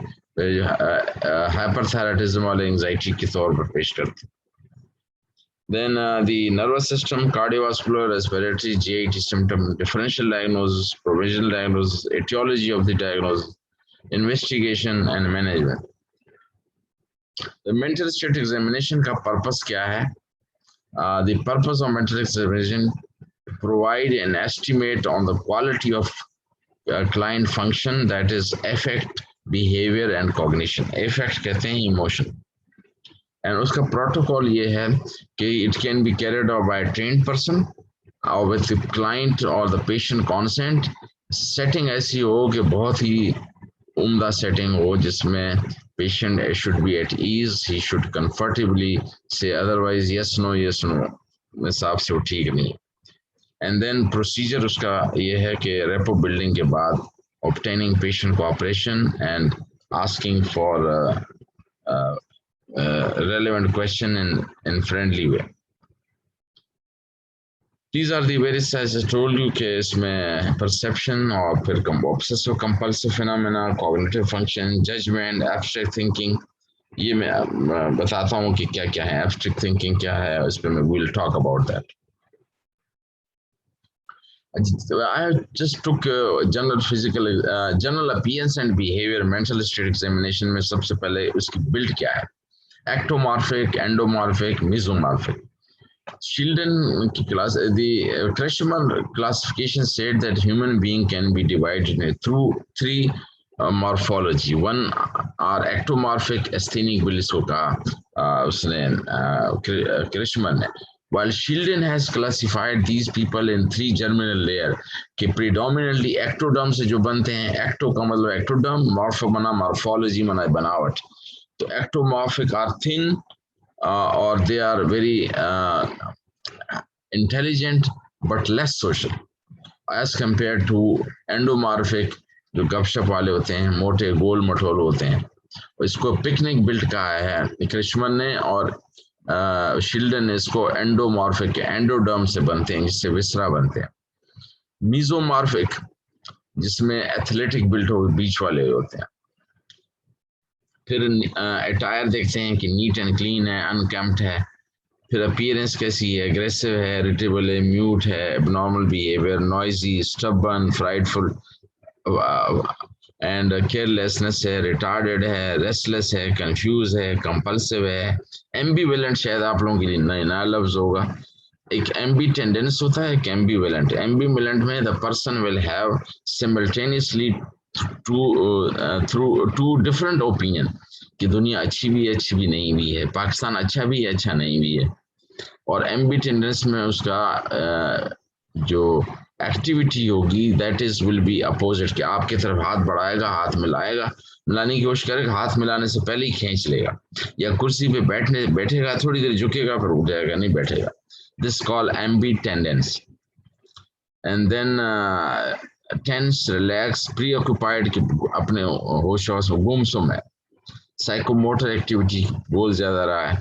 ہائپر تھائرائڈزم والے انگزائٹی کے طور پر پیش کرتے ہیں. Then the nervous system, cardiovascular, respiratory, GIT symptom, differential diagnosis, provisional diagnosis, etiology of the diagnosis, investigation and management. The mental state examination کا purpose کیا ہے؟ The purpose of mental examination provide an estimate on the quality of client function, that is affect, behavior and cognition. Affect کہتے ہیں emotion. And اس کا protocol یہ ہے کہ it can be carried out by a trained person or with the client or the patient consent. Setting ایسی ہو کہ بہت ہی عمدہ setting ہو جس میں patient should be at ease, he should comfortably say otherwise yes no yes no حساب سے وہ ٹھیک نہیں. And then procedure اس کا یہ ہے کہ ریپو بلڈنگ کے بعد obtaining patient cooperation and asking for relevant question in friendly way. These are the various, as I told you, کہ اس میں perception اور پھر obsessive compulsive phenomena, cognitive function, judgment, abstract thinking. یہ میں بتاتا ہوں کہ کیا کیا ہے. abstract thinking کیا ہے, اس پہ میں we'll talk about that. I just took general appearance and behavior mental state examination میں سب سے پہلے اس کی build کیا ہے. Ectomorphic, endomorphic, mesomorphic. Children class, the Krishman classification said that human being can be divided through three morphology. One are ectomorphic, asthenic will isko kaha usne Krishman ne. While Sheldon has classified these people in three germinal layer کہ predominantly ectoderm سے جو بنتے ہیں. ecto کا مطلب ectoderm, morpho بنا morphology بنا بناوٹ. تو ectomorphic are thin or they are very intelligent but less social as compared to endomorphic جو گپ شپ والے ہوتے ہیں, موٹے گول مٹول ہوتے ہیں. اس کو پکنک بلٹ کہا ہے کرشمن نے, اور شلڈن نے اس کو انڈومارفک انڈوڈرم سے بنتے ہیں جس سے وسرا بنتے ہیں. میزومارفک جس میں ایتھلیٹک بلٹ ہو بیچ والے ہوتے ہیں. پھر اٹائر دیکھتے ہیں کہ نیٹ اینڈ کلین ہے, انکیمپڈ ہے. پھر اپیئرنس کیسی ہے, اگریسو ہے, اریٹیبل ہے, میوٹ ہے, abnormal behaviour, noisy, stubborn, frightful and carelessness ہے, ریٹارڈیڈ ہے, ریسٹلیس ہے, کنفیوز ہے, کمپلسو ہے. ایمبیویلنٹ شاید آپ لوگوں کے لیے نیا لفظ ہوگا. ایک ایمبی ٹینڈنس ہوتا ہے, ایک ایمبیویلنٹ. ایمبیویلنٹ میں the person will have simultaneously two different opinion کہ دنیا اچھی بھی ہے اچھی بھی نہیں بھی ہے, پاکستان اچھا بھی ہے اچھا نہیں بھی ہے. اور ایمبی ٹینڈنس میں اس کا جو ایکٹیویٹی ہوگی that is will be opposite, کہ آپ کی طرف ہاتھ بڑھائے گا, ہاتھ ملائے گا, ملانے کی کوشش کرے گا, ہاتھ ملانے سے پہلے ہی کھینچ لے گا. یا کرسی پہ بیٹھے گا, تھوڑی دیر جھکے گا, پھر اٹھ جائے گا, نہیں بیٹھے گا. This call ambitendency. And then tense, relax, preoccupied کہ اپنے ہوش و گم سم ہے. سائیکوموٹر ایکٹیویٹی بول زیادہ رہا ہے.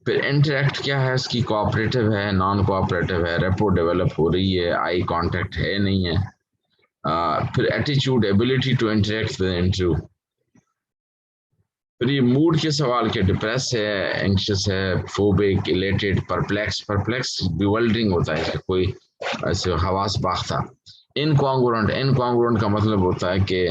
پھر انٹریکٹ کیا ہے اس کی, کوآپریٹو ہے, نان کوآپریٹو ہے, ریپو ڈیولپ ہو رہی ہے, آئی کانٹیکٹ ہے نہیں ہے. پھر ایٹیچیوڈ, ability to interact with interview. پھر یہ موڈ کے سوال کے ڈپریس ہے, اینکشس ہے, فوبک, الیٹڈ, پرپلیکس بیولڈرنگ ہوتا ہے, کوئی ایسے حواس باختہ. انکانگرونٹ کا مطلب ہوتا ہے کہ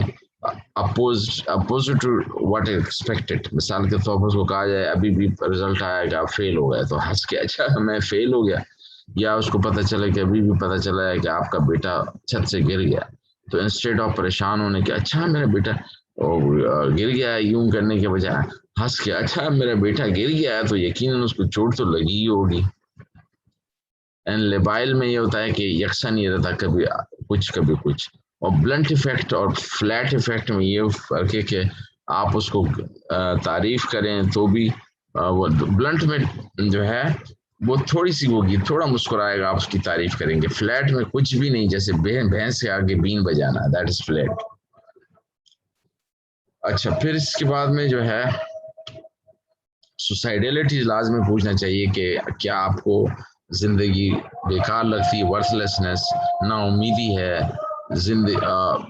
اپوزٹ ٹو واٹ ایکسپیکٹڈ. مثال کے طور پر اس کو کہا جائے ابھی بھی رزلٹ آیا کہ آپ فیل ہو گئے, تو ہنس کے اچھا میں فیل ہو گیا. یا اس کو پتہ چلا کہ ابھی بھی پتہ چلا ہے کہ آپ کا بیٹا چھت سے گر گیا, تو انسٹیڈ آف پریشان ہونے کے اچھا میرا بیٹا گر گیا ہے, یوں کرنے کے بجائے ہنس کے اچھا میرا بیٹا گر گیا ہے تو یقیناً اس کو چوٹ تو لگی ہی ہوگی. اینڈ لیبائل میں یہ ہوتا ہے کہ یکساں نہیں رہتا, کبھی کچھ. اور بلنٹ ایفیکٹ اور فلیٹ ایفیکٹ میں یہ فرق ہے کہ آپ اس کو تعریف کریں تو بھی وہ بلنٹ میں جو ہے وہ تھوڑی سی ہوگی, تھوڑا مسکرائے گا, آپ اس کی تعریف کریں گے. فلیٹ میں کچھ بھی نہیں, جیسے بھینس کے آگے بین بجانا, دیٹ از فلیٹ. اچھا, پھر اس کے بعد میں جو ہے سوسائڈیلٹی لازمی پوچھنا چاہیے کہ کیا آپ کو زندگی بیکار لگتی, ورتھ لیسنس, نا امیدی ہے, زندگی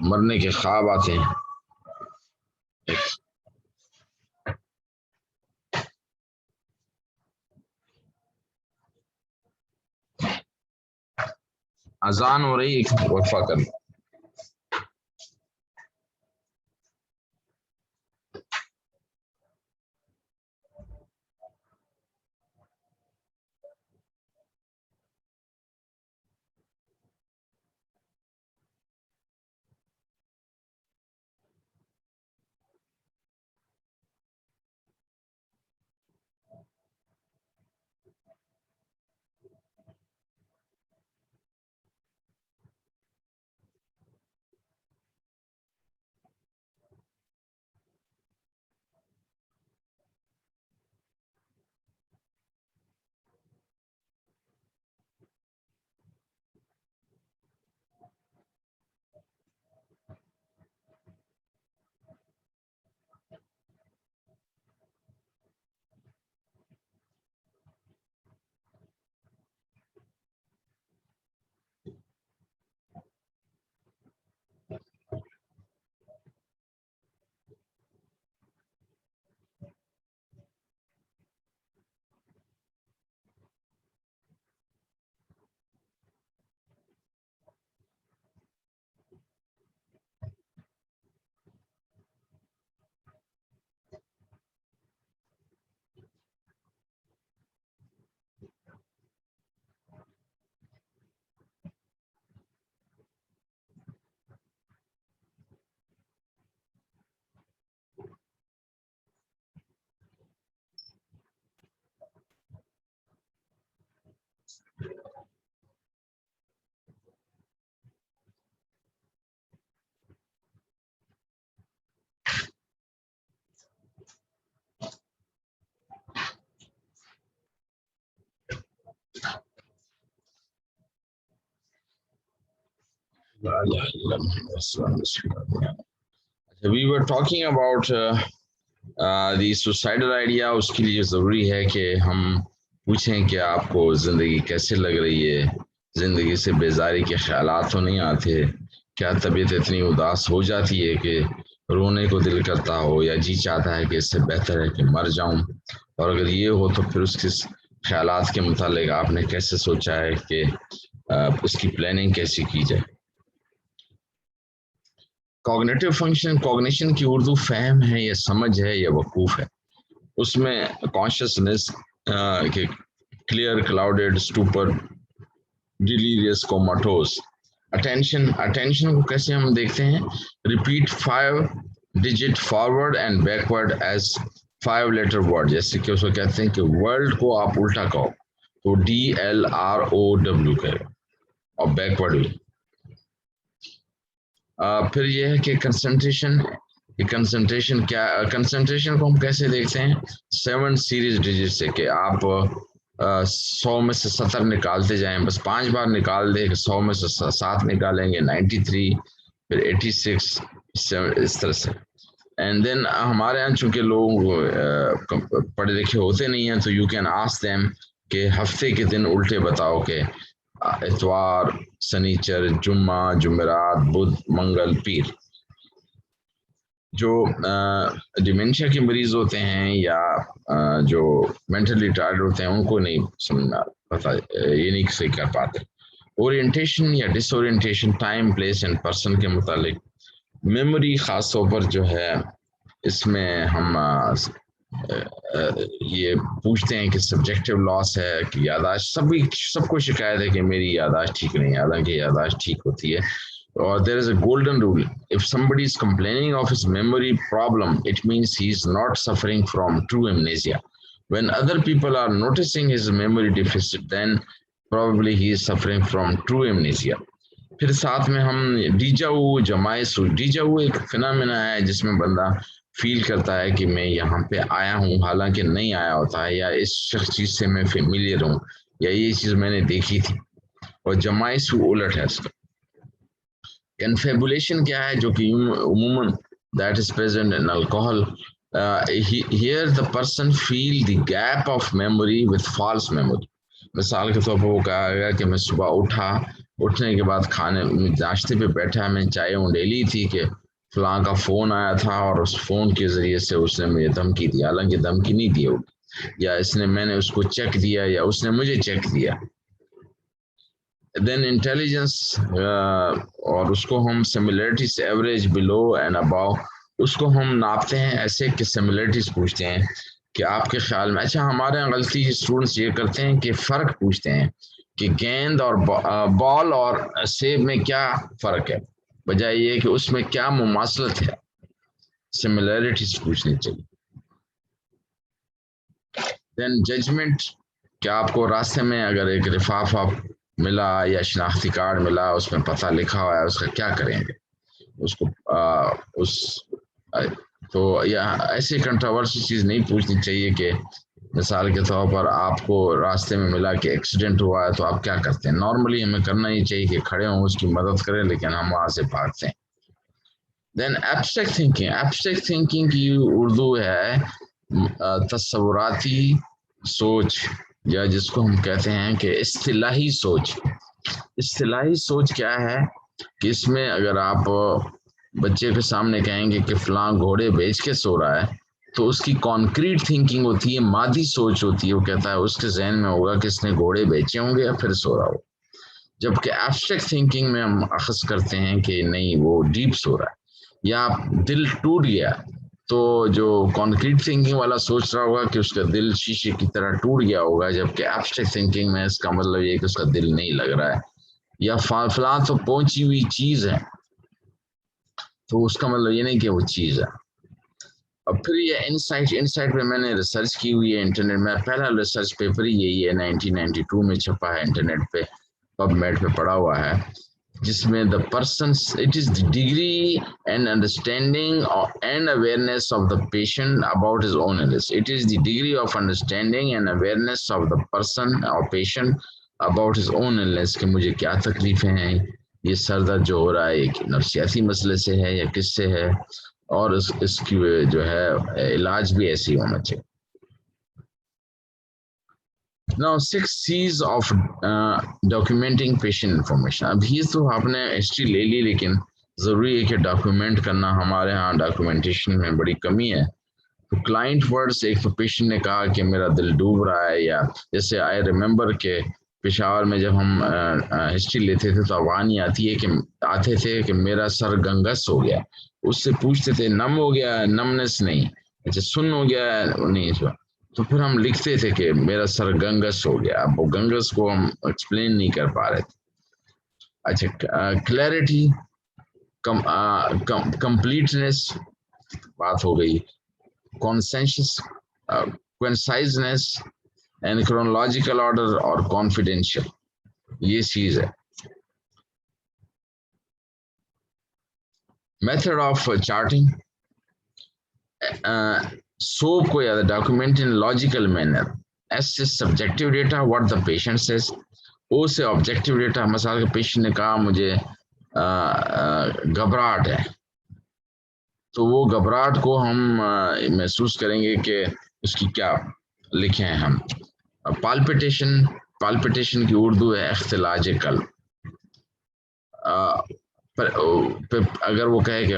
مرنے کے خواب آتے ہیں. اذان ہو رہی, ایک وقفہ کر. We were talking about the suicidal idea. اس کے لیے ضروری ہے کہ ہم پوچھیں کہ آپ کو زندگی کیسے لگ رہی ہے, زندگی سے بیزاری کے خیالات تو نہیں آتے, کیا طبیعت اتنی اداس ہو جاتی ہے کہ رونے کو دل کرتا ہو, یا جی چاہتا ہے کہ اس سے بہتر ہے کہ مر جاؤں. اور اگر یہ ہو تو پھر اس کے خیالات کے متعلق آپ نے کیسے سوچا ہے کہ اس کی پلاننگ کیسی کی جائے. کوگنیٹو فنکشن, کوگنیشن کی اردو فہم ہے یا سمجھ ہے یا وقوف ہے. اس میں کانشیسنس کہ clear, clouded, stupor, delirious, comatose. Attention کو کیسے ہم دیکھتے ہیں, repeat 5 digit forward and backward as 5 letter word. جیسے کہ اس کو کہتے ہیں کہ ورلڈ کو آپ الٹا کہو تو DLROW کہے, اور بیکورڈ بھی. پھر یہ ہے کہ کنسنٹریشن کیا, کنسنٹریشن کو ہم کیسے دیکھتے ہیں, 7 سیریز ڈیجٹ سے, کہ آپ 100 میں سے 70 نکالتے جائیں, بس 5 بار نکال دیں, 100 میں سے 7 نکالیں گے, 93, پھر 86, اس طرح سے. اینڈ دین ہمارے یہاں چونکہ لوگ پڑھے لکھے ہوتے نہیں ہیں, تو یو کین آسک دیم کہ ہفتے کے دن الٹے بتاؤ, کہ اتوار, سنیچر, جمعہ, جمعرات, بدھ, منگل, پیر. جو ڈیمینشیا کے مریض ہوتے ہیں یا جو مینٹلی ریٹارڈ ہوتے ہیں ان کو نہیں سمجھنا پتا، یہ نہیں صحیح کر پاتے. اورینٹیشن یا disorientation time place and person کے متعلق. میموری خاص طور پر جو ہے اس میں ہم یہ پوچھتے ہیں کہ سبجیکٹو لاس ہے کہ یاداشت، سب کو شکایت ہے کہ میری یاداشت ٹھیک نہیں ہے، حالانکہ یاداشت ٹھیک ہوتی ہے. اور there is a golden rule: if somebody is complaining of his memory problem, it means he is not suffering from true amnesia. When other people are noticing his memory deficit, then probably he is suffering from true amnesia. پھر ساتھ میں ہم ڈیجاو جمائسو. ڈیجاو ایک phenomenon ہے جس میں بندہ فیل کرتا ہے کہ میں یہاں پہ آیا ہوں حالانکہ نہیں آیا ہوتا ہے، یا اس شخص چیز سے میں فیملیئر ہوں، یا یہ چیز میں نے دیکھی تھی. اور جمائسو الٹ ہے اس کا. کنفیبولیشن کیا ہے؟ جو کہ عموماً that is present in alcohol. Here the person fill the gap of memory with false memory. مثال کے طور پر وہ کہا گیا کہ میں صبح اٹھنے کے بعد ناشتے پہ بیٹھا، میں چائے اونڈیلی تھی کہ فلاں کا فون آیا تھا اور اس فون کے ذریعے سے اس نے مجھے دھمکی دی، حالانکہ دھمکی نہیں دی ہوگی، یا میں نے اس کو چیک دیا یا اس نے مجھے چیک دیا. دین انٹیلیجنس، اور اس کو ہم similarities average below and above, اس کو ہم ناپتے ہیں ایسے کہ سملیرٹیز پوچھتے ہیں کہ آپ کے خیال میں. اچھا، ہمارے یہاں غلطی اسٹوڈنٹس یہ کرتے ہیں کہ فرق پوچھتے ہیں کہ گیند اور بال اور سیب میں کیا فرق ہے، بجائے یہ کہ اس میں کیا مماثلت ہے. سملیرٹیز پوچھنی چاہیے. دین ججمنٹ، کہ آپ کو راستے میں اگر ایک لفافہ ملا یا شناختی کارڈ ملا، اس میں پتہ لکھا ہوا ہے، اس کا کیا کریں گے؟ اس کو تو یا ایسی کنٹروورسی چیز نہیں پوچھنی چاہیے کہ مثال کے طور پر آپ کو راستے میں ملا کہ ایکسیڈنٹ ہوا ہے تو آپ کیا کرتے ہیں. نارملی ہمیں کرنا ہی چاہیے کہ کھڑے ہوں، اس کی مدد کریں، لیکن ہم وہاں سے بھاگتے ہیں. دین ایبسٹریکٹ تھنکنگ. ایبسٹریکٹ تھنکنگ کی اردو ہے تصوراتی سوچ، یا جس کو ہم کہتے ہیں کہ اصطلاحی سوچ. اصطلاحی سوچ کیا ہے کہ اس میں اگر آپ بچے کے سامنے کہیں گے کہ فلاں گھوڑے بیچ کے سو رہا ہے، تو اس کی کانکریٹ تھنکنگ ہوتی ہے، مادی سوچ ہوتی ہے. وہ کہتا ہے اس کے ذہن میں ہوگا کہ اس نے گھوڑے بیچے ہوں گے یا پھر سو رہا ہو. جبکہ ایبسٹریکٹ تھنکنگ میں ہم اخذ کرتے ہیں کہ نہیں، وہ ڈیپ سو رہا ہے، یا دل ٹوٹ گیا. تو جو کانکریٹ تھنکنگ والا سوچ رہا ہوگا کہ اس کا دل شیشے کی طرح ٹوٹ گیا ہوگا، جبکہ ایبسٹریکٹ تھنکنگ میں اس کا مطلب یہ کہ اس کا دل نہیں لگ رہا ہے، یا فلاں تو پہنچی ہوئی چیز ہے، تو اس کا مطلب یہ نہیں کہ وہ چیز ہے. اور پھر یہ انسائٹ پہ میں نے ریسرچ کی ہوئی ہے انٹرنیٹ میں. پہلا ریسرچ پیپر ہی یہی ہے، 1992 میں چھپا ہے، انٹرنیٹ پہ پب میڈ پہ پڑا ہوا ہے، جس میں the person's it is the degree and understanding and awareness of the patient about his own illness. It is the degree of understanding and awareness of the person or patient about his own illness کہ مجھے کیا تکلیفیں ہیں، یہ سر درد جو ہو رہا ہے ایک نفسیاتی مسئلے سے ہے یا کس سے ہے، اور اس کی جو ہے علاج بھی ایسے ہی ہونا چاہیے. Now 6 C's of documenting patient information. اب یہ تو آپ نے ہسٹری لے لی، لیکن ضروری ہے کہ ڈاکیومنٹ کرنا. ہمارے ہاں ڈاکیومنٹیشن میں بڑی کمی ہے. تو کلائنٹ ورڈز، ایک تو پیشنٹ نے کہا کہ میرا دل ڈوب رہا ہے، یا جیسے آئی ریممبر کہ پشاور میں جب ہم ہسٹری لیتے تھے تو افغانی آتے تھے کہ میرا سر گنگس ہو گیا. اس سے پوچھتے تھے نم ہو گیا؟ نمنس نہیں. اچھا، سن ہو گیا؟ نہیں. تو پھر ہم لکھتے تھے کہ میرا سر گنگس ہو گیا. اب وہ گنگس کو ہم ایکسپلین نہیں کر پا رہے تھے. اچھا، کلیئرٹی، کمپلیٹنس بات ہو گئی، کنسائزنس اینڈ کرونالوجیکل آرڈر اور کانفیڈینشیل، یہ چیز ہے. Method of charting. SOAP کو یا document in logical manner. S is subjective data, what the patient says. O سے objective data. مثال کے پیشنٹ نے کہا مجھے گھبراہٹ ہے، تو وہ گھبراہٹ کو ہم محسوس کریں گے کہ اس کی کیا لکھیں ہیں ہم. پالپیٹیشن کی اردو ہے اختلاج قلب. اگر وہ کہے کہ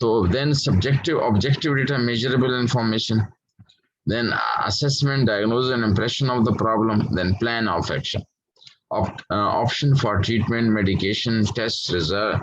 So then objective data, measurable information, then assessment, diagnosis and impression of the problem, then plan of action. Option for treatment, medication, tests, result,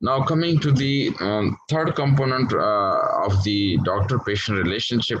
Now coming to the third component of the doctor-patient relationship.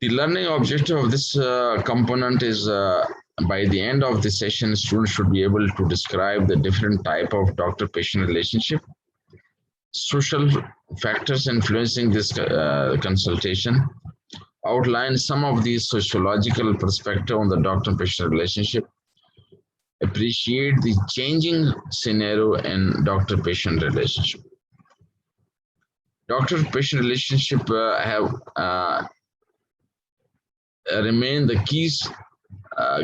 The learning objective of this component is by the end of the session, students should be able to describe the different type of doctor-patient relationship, social factors influencing this consultation, outline some of the sociological perspective on the doctor-patient relationship, appreciate the changing scenario in doctor-patient relationship. Doctor-patient relationship have remain the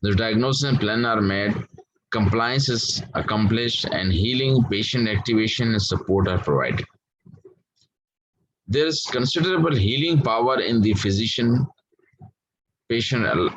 The diagnosis and plan are made, compliance is accomplished, and healing, patient activation and support are provided. There is considerable healing power in the physician patient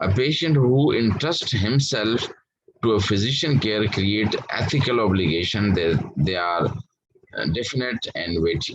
A patient who entrusts himself to a physician care create ethical obligation. They are definite and weighty.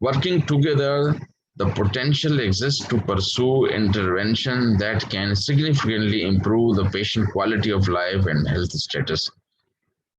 Working together, the potential exists to pursue intervention that can significantly improve the patient quality of life and health status.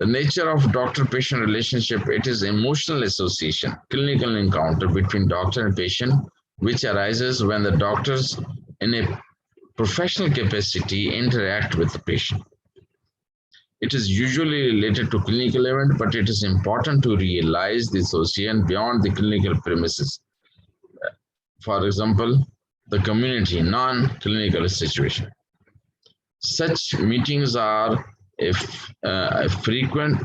The nature of doctor-patient relationship, it is emotional association, clinical encounter between doctor and patient, which arises when the doctors in a professional capacity interact with the patient. It is usually related to clinical event, but it is important to realize the association beyond the clinical premises. For example, the community non-clinical situation. Such meetings are a frequent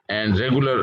and regular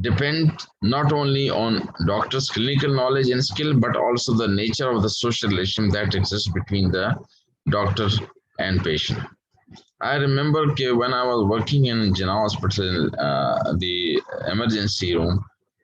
Depend not only on doctor's clinical knowledge and skill, but also the nature of the social relation that exists between the doctor and patient. I remember when I was working in Jinnah Hospital, the emergency room,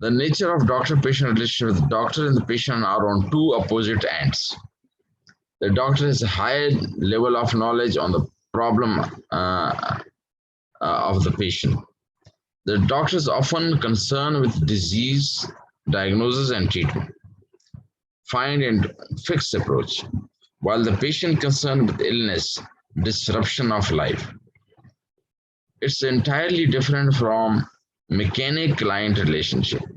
The nature of doctor-patient relationship, the doctor and the patient are on two opposite ends. The doctor has a high level of knowledge on the problem of the patient. The doctor is often concerned with disease, diagnosis and treatment, find and fix approach, while the patient concerned with illness, disruption of life. It's entirely different from mechanic client relationship.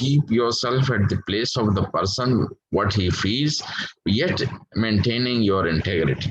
keep yourself at the place of the person, what he feels, yet maintaining your integrity.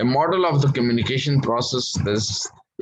A model of the communication process, this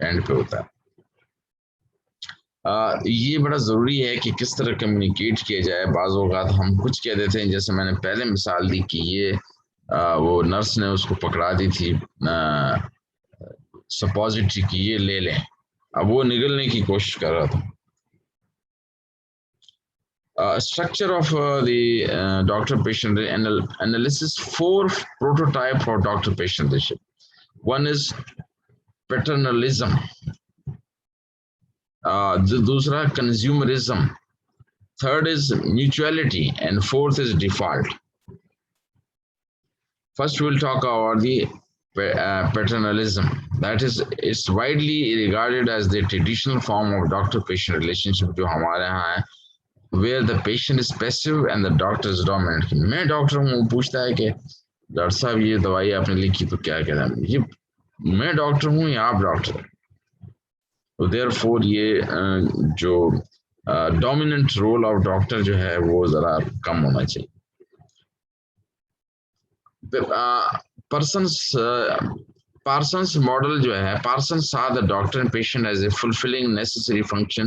and پہ ہوتا ہے. یہ بڑا ضروری ہے کہ کس طرح کمیونیکیٹ کیا جائے. بعض اوقات ہم کچھ کہہ دیتے ہیں, جیسے میں نے پہلے مثال دی کہ یہ وہ نرس نے اس کو پکڑا دی تھی سپوزیٹری کی, یہ لے لیں, اب وہ نگلنے کی کوشش کر رہا تھا. Structure of the doctor-patient analysis, 4 prototype for doctor-patient relationship. One is paternalism. دوسرا consumerism. Third is mutuality, and fourth is default. First, we'll talk about the paternalism. That is, it's widely regarded as the traditional form of doctor-patient relationship جو ہمارے ہاں ہے, where the patient is passive and the doctor is dominant. میں doctor ہوں, وہ پوچھتا ہے کہ ڈاکٹر صاحب یہ دوائی آپ نے لکھی تو کیا کہنا ہے, یہ میں ڈاکٹر ہوں یا آپ ڈاکٹر ہیں. تو دیر فور یہ جو ڈومیننٹ رول آف ڈاکٹر جو ہے وہ ذرا کم ہونا چاہیے. پارسنس ماڈل جو ہے, Parsons saw the doctor and patient as a fulfilling necessary function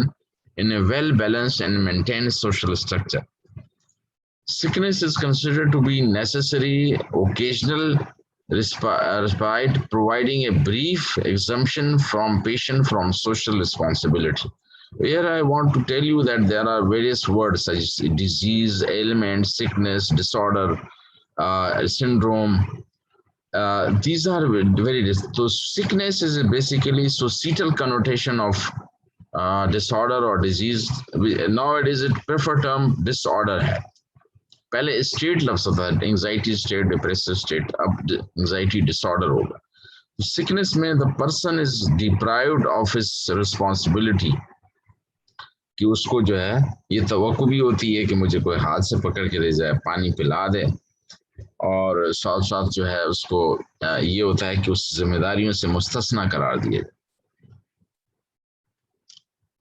in a well-balanced and maintained social structure. Sickness is considered to be necessary, occasional respite, providing a brief exemption from patient from social responsibility. Here I want to tell you that there are various words such as disease, ailment, sickness, disorder, syndrome. These are very so sickness is basically societal connotation of disorder or disease. Nowadays it prefer term disorder ہے. پہلے state لفظ ہوتا ہے, anxiety state, depressive state, اب anxiety ڈسآرڈر ہوگا. Sickness میں the person is deprived of his responsibility, کہ اس کو جو ہے یہ توقع بھی ہوتی ہے کہ مجھے کوئی ہاتھ سے پکڑ کے لے جائے, پانی پلا دے, اور ساتھ ساتھ جو ہے اس کو یہ ہوتا ہے کہ اس ذمہ داریوں سے مستثنا قرار دیے.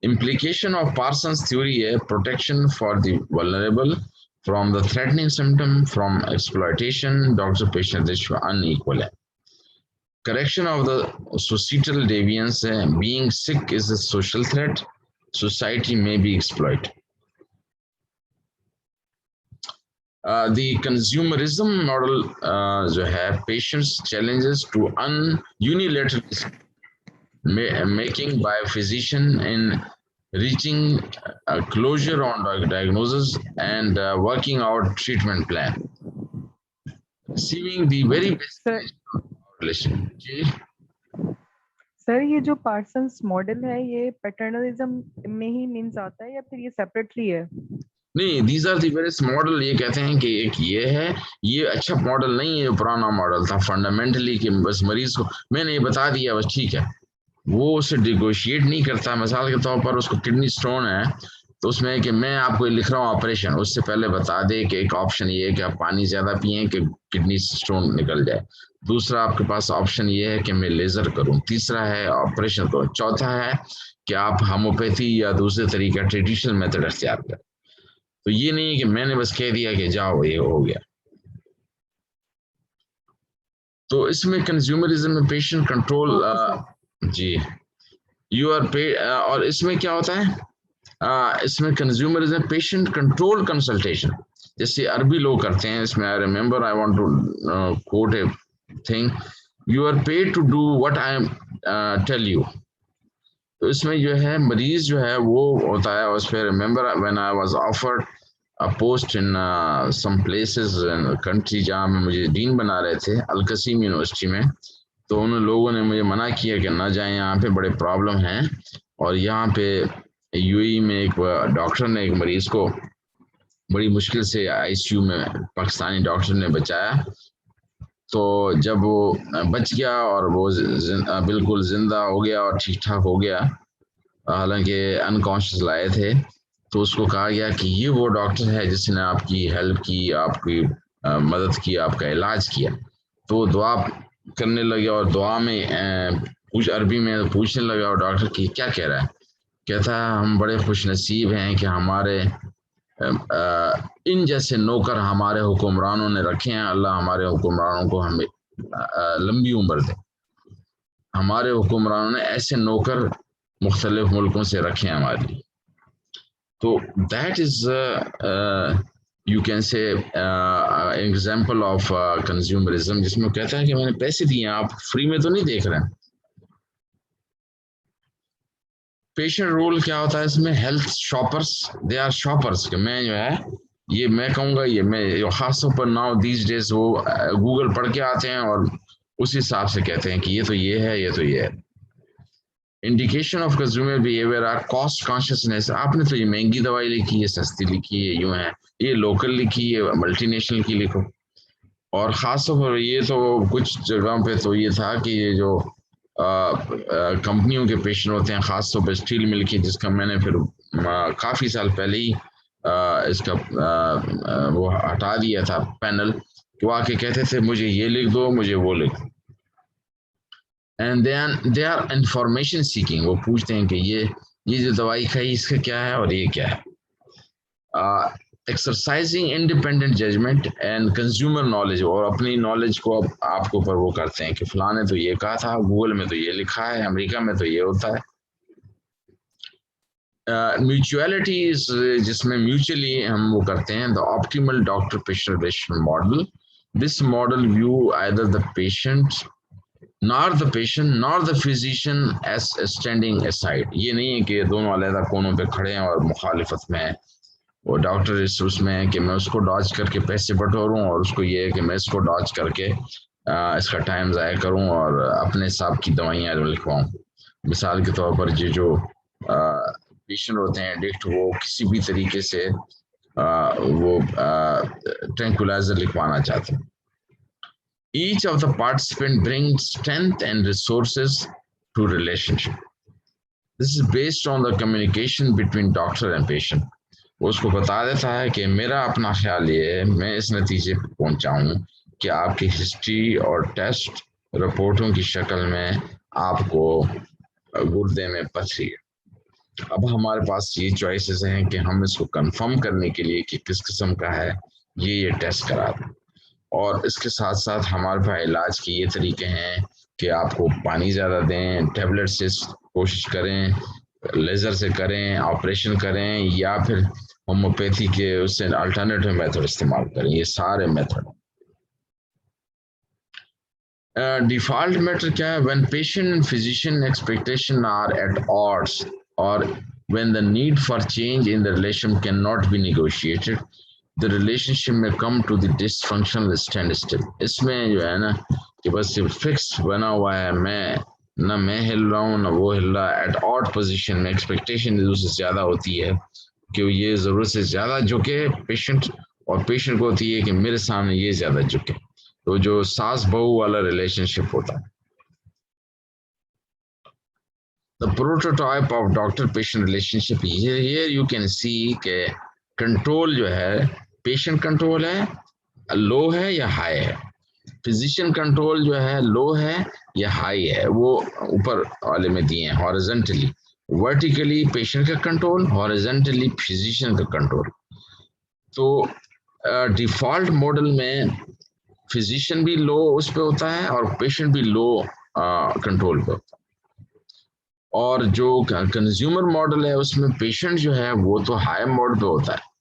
Implication of Parsons theory ہے protection for the vulnerable from the threatening symptom, from exploitation, doctor-patient ratio unequal ہے. Correction of the societal deviance ہے, being sick is a social threat, society may be exploited. The consumerism model جو ہے, patients challenges to unilateral making by a physician in reaching a closure on diagnosis and working out treatment plan. Receiving the very best relation.
سر یہ جو Parsons model ہے یہ پیٹرنلزم میں he means آتا ہے یا پھر یہ سیپریٹلی ہے؟
نہیں, these are the various model. یہ کہتے ہیں کہ ایک یہ ہے, یہ اچھا ماڈل نہیں ہے, پرانا ماڈل تھا فنڈامنٹلی, کہ بس مریض کو میں نے یہ بتا دیا بس ٹھیک ہے, وہ اسے نیگوشیٹ نہیں کرتا. مثال کے طور پر اس کو کڈنی سٹون ہے تو اس میں کہ میں آپ کو لکھ رہا ہوں آپریشن, اس سے پہلے بتا دے کہ ایک آپشن یہ ہے کہ آپ پانی زیادہ پئیں کہ کڈنی سٹون نکل جائے, دوسرا آپ کے پاس آپشن یہ ہے کہ میں لیزر کروں, تیسرا ہے آپریشن کروں, چوتھا ہے کہ آپ ہومیوپیتھی یا دوسرے طریقہ ٹریڈیشنل میتھڈ اختیار کریں. تو یہ نہیں کہ میں نے بس کہہ دیا کہ جاؤ یہ ہو گیا. تو اس میں کنزیومرزم میں پیشنٹ کنٹرول جی یو آر پے, اور اس میں کیا ہوتا ہے, اس میں کنزیومرزم پیشنٹ کنٹرول کنسلٹیشن جیسے عربی لوگ کرتے ہیں. اس میں I remember I want to quote a thing, you are paid to do what I am tell you. تو اس میں جو ہے مریض جو ہے وہ ہوتا ہے, اس پہ remember when I was offered post in some places country جہاں میں مجھے ڈین بنا رہے تھے القصیم یونیورسٹی میں, تو ان لوگوں نے مجھے منع کیا کہ نہ جائیں, یہاں پہ بڑے پرابلم ہیں. اور یہاں پہ یو ای میں ایک ڈاکٹر نے ایک مریض کو بڑی مشکل سے آئی سی یو میں پاکستانی ڈاکٹر نے بچایا. تو جب وہ بچ گیا اور وہ بالکل زندہ ہو گیا اور ٹھیک ٹھاک ہو گیا, حالانکہ انکانشیس لائے تھے, تو اس کو کہا گیا کہ یہ وہ ڈاکٹر ہے جس نے آپ کی ہیلپ کی, آپ کی مدد کی, آپ کا علاج کیا. تو دعا کرنے لگے اور دعا میں کچھ عربی میں پوچھنے لگا, اور ڈاکٹر کی کیا کہہ رہا ہے, کہتا ہے ہم بڑے خوش نصیب ہیں کہ ہمارے ان جیسے نوکر ہمارے حکمرانوں نے رکھے ہیں, اللہ ہمارے حکمرانوں کو ہمیں لمبی عمر دے. ہمارے حکمرانوں نے ایسے نوکر مختلف ملکوں سے رکھے ہیں ہمارے لیے. تو that is you can say example of consumerism, جس میں کہتا ہے کہ میں نے پیسے دیے ہیں، آپ فری میں تو نہیں دیکھ رہے ہیں. پیشنٹ رول کیا ہوتا ہے اس میں؟ Health shoppers, they are shoppers, کہ میں جو ہے یہ میں کہوں گا، یہ میں خاص طور پر ناؤ دیز ڈیز وہ گوگل پڑھ کے آتے ہیں اور اس حساب سے کہتے ہیں کہ یہ تو یہ ہے، یہ تو یہ ہے. Indication of consumer behaviour are cost consciousness. آپ نے تو یہ مہنگی دوائی لکھی ہے، سستی لکھی ہے، یوں ہے، یہ لوکل لکھی ہے، ملٹی نیشنل کی لکھو. اور خاص طور پر یہ تو کچھ جگہوں پہ تو یہ تھا کہ یہ جو کمپنیوں کے پیشنٹ ہوتے ہیں، خاص طور پہ اسٹیل مل کی، جس کا میں نے پھر کافی سال پہلے ہی اس کا وہ ہٹا دیا تھا پینل، کہ وہ آ کے کہتے تھے مجھے یہ لکھ دو، مجھے وہ لکھ دو. And they are information seeking. وہ پوچھتے ہیں کہ یہ جو دوائی کھائی اس کا کیا ہے اور یہ کیا ہے. Exercising independent judgement and consumer knowledge, اور اپنی نالج کو اب آپ کے اوپر وہ کرتے ہیں کہ فلاں نے تو یہ کہا تھا، گوگل میں تو یہ لکھا ہے، امریکہ میں تو یہ ہوتا ہے. میوچویلٹیز، جس میں میوچلی ہم وہ کرتے ہیں. The optimal doctor patient relation model. This model view either the patient nor the patient nor the physician as standing aside. یہ نہیں ہے کہ دونوں علیحدہ کونوں پہ کھڑے ہیں اور مخالفت میں ہیں. وہ ڈاکٹر اس میں ہے کہ میں اس کو ڈاج کر کے پیسے بٹوروں، اور اس کو یہ ہے کہ میں اس کو ڈاج کر کے اس کا ٹائم ضائع کروں اور اپنے حساب کی دوائیاں لکھواؤں. مثال کے طور پر یہ جو پیشنٹ ہوتے ہیں ایڈکٹ، وہ کسی بھی طریقے سے وہ ٹرینکولائزر لکھوانا چاہتے ہیں. Each of the participants brings strength and resources to relationship. This is based on the communication between doctor and patient. وہ اس کو بتا دیتا ہے کہ میرا اپنا خیال یہ ہے، میں اس نتیجے پہ پہنچا ہوں کہ آپ کی ہسٹری اور ٹیسٹ رپورٹوں کی شکل میں آپ کو گردے میں پتھری ہے. اب ہمارے پاس یہ چوائسیز ہیں کہ ہم اس کو کنفرم کرنے کے لیے کہ کس قسم کا ہے یہ ٹیسٹ کرا دیں، اور اس کے ساتھ ساتھ ہمارے پاس علاج کے یہ طریقے ہیں کہ آپ کو پانی زیادہ دیں، ٹیبلٹ سے کوشش کریں، لیزر سے کریں، آپریشن کریں، یا پھر ہومیوپیتھی کے اس سے الٹرنیٹیو میتھڈ استعمال کریں. یہ سارے میتھڈ. ڈیفالٹ میٹر کیا ہے؟ when patient and physician expectation are at odds or when the need for change in the relation cannot be negotiated, the relationship may come to the dysfunctional standstill. اس میں جو ہے نا کہ بس fix بنا ہوا ہے، میں ہل رہا ہوں نہ وہ ہل رہا ہے. ایٹ آڈ پوزیشن میں ایکسپیکٹیشن دوسرے سے زیادہ ہوتی ہے کہ یہ ضرورت سے زیادہ جھکے پیشنٹ، اور پیشنٹ کو ہوتی ہے کہ میرے سامنے یہ زیادہ جھکے. تو جو ساس بہو والا ریلیشن شپ ہوتا ہے. The prototype of doctor-patient relationship. Here you can see کہ کنٹرول جو ہے، پیشنٹ کنٹرول ہے، لو ہے یا ہائی ہے. فزیشین کنٹرول جو ہے لو ہے یا ہائی ہے. وہ اوپر والے میں دیے ہیں ہاریزنٹلی. ورٹیکلی پیشنٹ کا کنٹرول، ہاریزنٹلی فزیشین کا کنٹرول. تو ڈیفالٹ ماڈل میں فزیشین بھی لو اس پہ ہوتا ہے اور پیشنٹ بھی لو کنٹرول پہ ہوتا ہے. اور جو کنزیومر ماڈل ہے اس میں پیشنٹ جو ہے وہ تو ہائی موڈ پہ ہوتا ہے،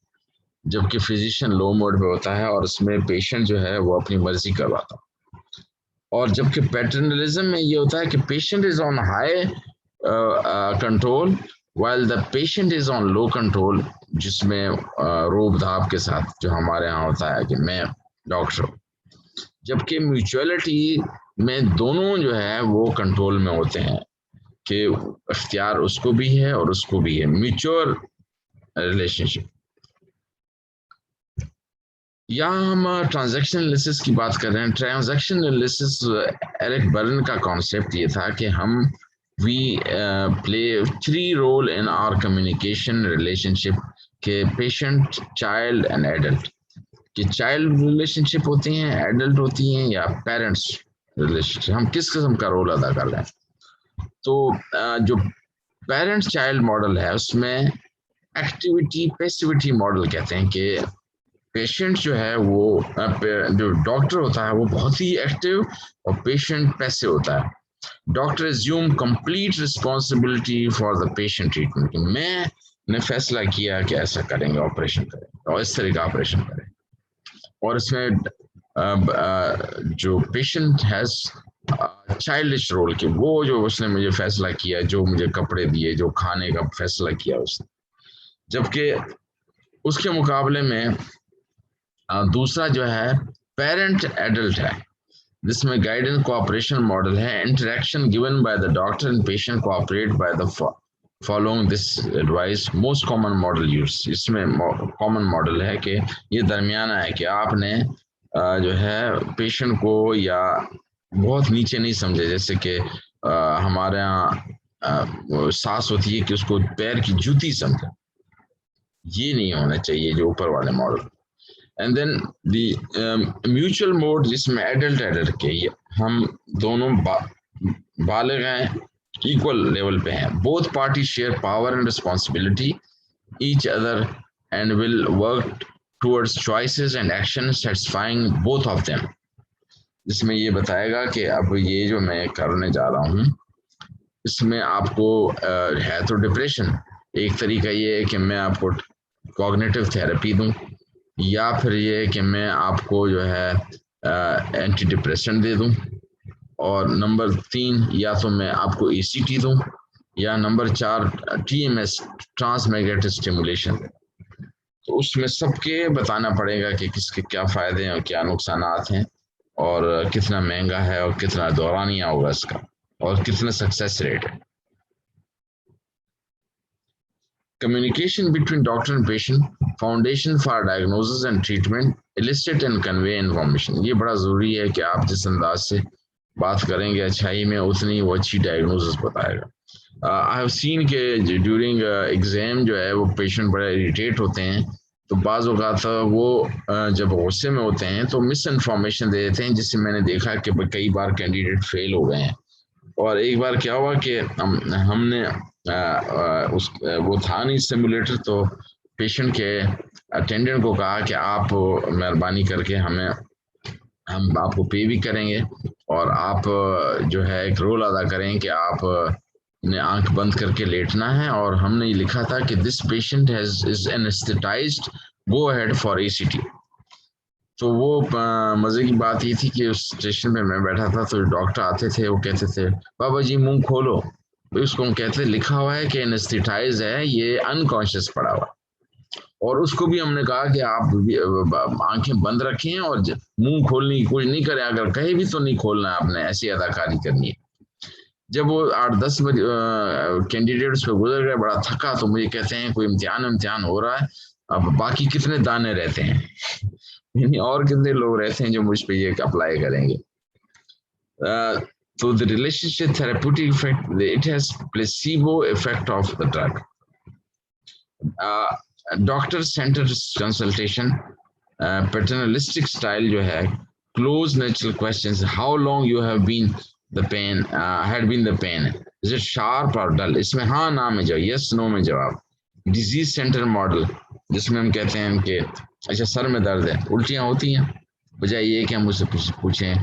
جبکہ فزیشین لو موڈ پہ ہوتا ہے، اور اس میں پیشنٹ جو ہے وہ اپنی مرضی کرواتا ہے. اور جبکہ پیٹرنلزم میں یہ ہوتا ہے کہ patient is on high control while the patient is on low control، جس میں روب دھاپ کے ساتھ جو ہمارے ہاں ہوتا ہے کہ میں ڈاکٹر ہوں. جبکہ میوچولیٹی میں دونوں جو ہے وہ کنٹرول میں ہوتے ہیں، کہ اختیار اس کو بھی ہے اور اس کو بھی ہے. Mature relationship. یہاں ہم ٹرانزیکشن انالیسس کی بات کر رہے ہیں. ٹرانزیکشن انالیسس ایرک برن کا کانسیپٹ یہ تھا کہ ہم we play 3 role in our communication relationship, کہ پیشنٹ، چائلڈ اینڈ ایڈلٹ. کہ چائلڈ ریلیشن شپ ہوتی ہیں، ایڈلٹ ہوتی ہیں، یا پیرنٹس ریلیشن شپ، ہم کس قسم کا رول ادا کر رہے ہیں. تو جو پیرنٹس چائلڈ ماڈل ہے اس میں ایکٹیویٹی پیسیوٹی ماڈل کہتے ہیں، کہ پیشنٹ جو ہے وہ جو ڈاکٹر ہوتا ہے وہ بہت ہی ایکٹیو، اور پیشنٹ پیسیو ہوتا ہے. Doctor assume complete responsibility for the patient treatment. میں نے فیصلہ کیا کہ ایسا کریں گے, آپریشن کریں گے اور اس طرح کا آپریشن کریں, اور اس میں جو پیشنٹ ہیز چائلڈش رول کے, وہ جو اس نے مجھے فیصلہ کیا, جو مجھے کپڑے دیے, جو کھانے کا فیصلہ کیا اس نے, جبکہ اس کے مقابلے میں دوسرا جو ہے پیرنٹ ایڈلٹ ہے, جس میں گائیڈنس کوآپریشن ماڈل ہے. Interaction given by the doctor and patient cooperate by the following this advice. Most common model use, اس میں کامن ماڈل ہے کہ یہ درمیانہ ہے کہ آپ نے جو ہے پیشنٹ کو یا بہت نیچے نہیں سمجھے, جیسے کہ ہمارے یہاں ساس ہوتی ہے کہ اس کو پیر کی جوتی سمجھے, یہ نہیں ہونا چاہیے جو اوپر والے model. And then the mutual mode, جس میں ایڈلٹ کے ہم دونوں بالغ ہیں, ایکول لیول پہ ہیں. Both party share power and responsibility each other and will work towards choices and action satisfying both of them. جس میں یہ بتائے گا کہ اب یہ جو میں کرنے جا رہا ہوں اس میں آپ کو ہے تو ڈپریشن, ایک طریقہ یہ ہے کہ میں آپ کو کوگنیٹو تھراپی دوں, یا پھر یہ کہ میں آپ کو جو ہے اینٹی ڈپریسنٹ دے دوں, اور نمبر 3 یا تو میں آپ کو ECT دوں, یا نمبر 4 TMS ٹرانس میگنیٹک اسٹیمولیشن. تو اس میں سب کے بتانا پڑے گا کہ کس کے کیا فائدے ہیں اور کیا نقصانات ہیں, اور کتنا مہنگا ہے اور کتنا دورانیہ ہوگا اس کا, اور کتنا سکسیس ریٹ ہے. Communication between doctor and patient, foundation for diagnosis and treatment, elicit and convey information. یہ بڑا ضروری ہے کہ آپ جس انداز سے بات کریں گے اچھائی میں, اتنی وہ اچھی ڈائگنوسس بتائے گا. I have seen کہ ڈیورنگ ایگزام جو ہے وہ پیشنٹ بڑے اریٹیٹ ہوتے ہیں, تو بعض اوقات وہ جب غصے میں ہوتے ہیں تو مس انفارمیشن دے دیتے ہیں, جس سے میں نے دیکھا کہ کئی بار کینڈیڈیٹ فیل ہو گئے ہیں. اور ایک بار کیا ہوا کہ ہم نے وہ تھا نہیں سیمولیٹر, تو پیشنٹ کے اٹینڈنٹ کو کہا کہ آپ مہربانی کر کے ہم آپ کو پے بھی کریں گے, اور آپ جو ہے ایک رول ادا کریں کہ آپ نے آنکھ بند کر کے لیٹنا ہے, اور ہم نے یہ لکھا تھا کہ this patient is anaesthetized, go ahead for ECT. تو وہ مزے کی بات یہ تھی کہ اس اسٹیشن پہ میں بیٹھا تھا, تو ڈاکٹر آتے تھے, وہ کہتے تھے بابا جی منہ کھولو, اس کو ہم کہتے لکھا ہوا ہے کہ اینستھیٹائز ہے, یہ انکانشیس پڑا ہوا. اور اس کو بھی ہم نے کہا کہ آپ آنکھیں بند رکھیں اور منہ کھولنے کی کوشش نہیں کریں, اگر کہیں بھی تو نہیں کھولنا ہے, آپ نے ایسی اداکاری کرنی ہے. جب وہ 8-10 کینڈیڈیٹس پہ گزر گئے, بڑا تھکا, تو مجھے کہتے ہیں کوئی امتحان ہو رہا ہے, اب باقی کتنے دانے رہتے ہیں, یعنی اور کتنے لوگ رہتے ہیں جو مجھ پہ یہ اپلائی کریں گے. So the relationship therapeutic effect, it has placebo effect of the drug. Doctor centered consultation, paternalistic style جو ہے, close natural questions, how long you have been the pain, had been the pain, is it sharp or dull, اس میں ہاں نا میں جواب, yes no میں جواب. Disease centre model, جس میں ہم کہتے ہیں کہ اچھا سر میں درد ہے, الٹیاں ہوتی ہیں, بجائے یہ کہ ہم اس سے پوچھیں,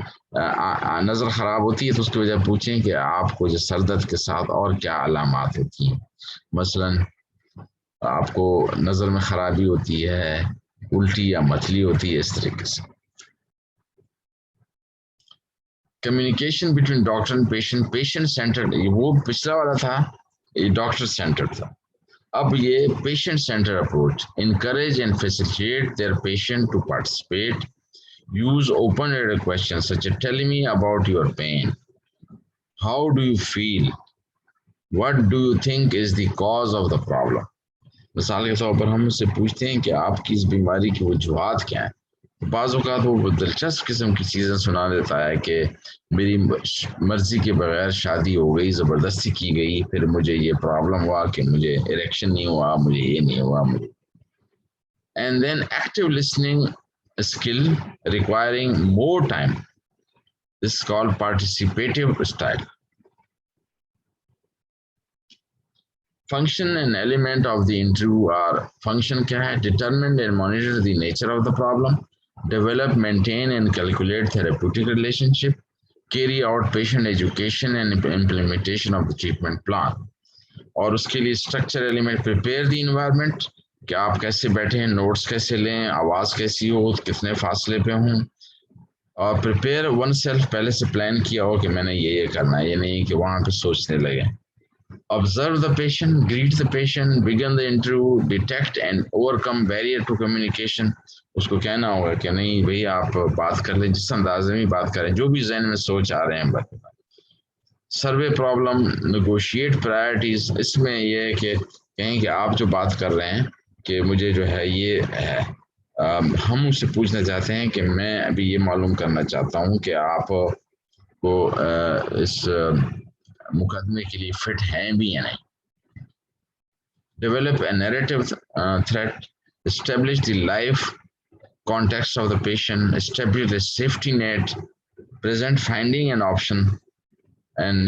نظر خراب ہوتی ہے تو اس کی وجہ پوچھیں کہ آپ کو جو سر درد کے ساتھ اور کیا علامات ہوتی ہیں, مثلا آپ کو نظر میں خرابی ہوتی ہے, الٹی یا متلی ہوتی ہے, اس طریقے سے. Communication between doctor and patient, patient centred, وہ پچھلا والا تھا یہ ڈاکٹر سینٹرڈ تھا, اب یہ patient centre approach. Encourage and facilitate their patient to participate, use open ended questions such as tell me about your pain, how do you feel, what do you think is the cause of the problem. مثال کے طور پر ہم اس سے پوچھتے ہیں کہ آپ کی اس بیماری کی وجوہات کیا ہیں. بعض اوقات وہ دلچسپ قسم کی چیزیں سنا دیتا ہے کہ میری مرضی کے بغیر شادی ہو گئی, زبردستی کی گئی, پھر مجھے یہ پرابلم ہوا کہ مجھے اریکشن نہیں ہوا, مجھے یہ نہیں ہوا مجھے. And then active listening skill requiring more time, this is called participative style. Function and element of the interview are, function کیا ہے, determine and monitor the nature of the problem, develop, maintain and calculate therapeutic relationship, carry out patient education and implementation of the treatment plan. اور اس کے لیے structure element prepare the environment کہ آپ کیسے بیٹھے ہیں, نوٹس کیسے لیں, آواز کیسی ہو, کتنے فاصلے پہ ہوں, اور پریپیئر ون سیلف, پہلے سے پلان کیا ہو کہ میں نے یہ کرنا ہے, یہ نہیں کہ وہاں پہ سوچنے لگے. Observe the patient, greet the patient, begin the interview, detect and overcome barrier to communication. اس کو کہنا ہوگا کہ نہیں بھئی آپ بات کر لیں, جس انداز میں بات کریں, جو بھی ذہن میں سوچ آ رہے ہیں. سروے پرابلم, نیگوشیٹ پرائرٹیز, اس میں یہ ہے کہ کہیں کہ آپ جو بات کر رہے ہیں کہ مجھے جو ہے یہ ہے, ہم اس سے پوچھنا چاہتے ہیں کہ میں ابھی یہ معلوم کرنا چاہتا ہوں کہ آپ کو اس مقدمے کے لیے فٹ ہیں بھی یا نہیں. Develop a narrative threat, establish the life context of the patient, establish a safety net, present finding and option, and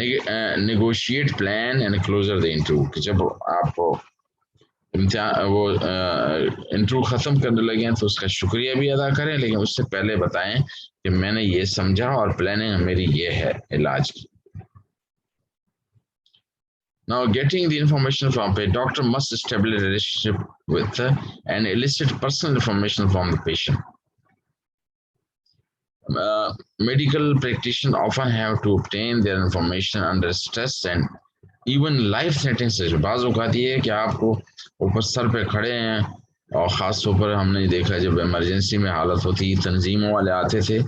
negotiate plan and closure the interview. کہ جب آپ وہ انٹرویو ختم کرنے لگے ہیں تو اس کا شکریہ بھی ادا کریں, لیکن اس سے پہلے بتائیں کہ میں نے یہ سمجھا اور پلاننگ میری یہ ہے علاج کی. Now, getting the information from a doctor must establish a relationship with and elicit personal information from the patient. Medical practitioners often have to obtain their information under stress and even life-threatening situation. بعض اوقات یہ ہے کہ آپ کو اوپر سر پہ کھڑے ہیں, اور خاص طور پر ہم نے دیکھا جب ایمرجنسی میں حالت ہوتی, تنظیموں والے آتے تھے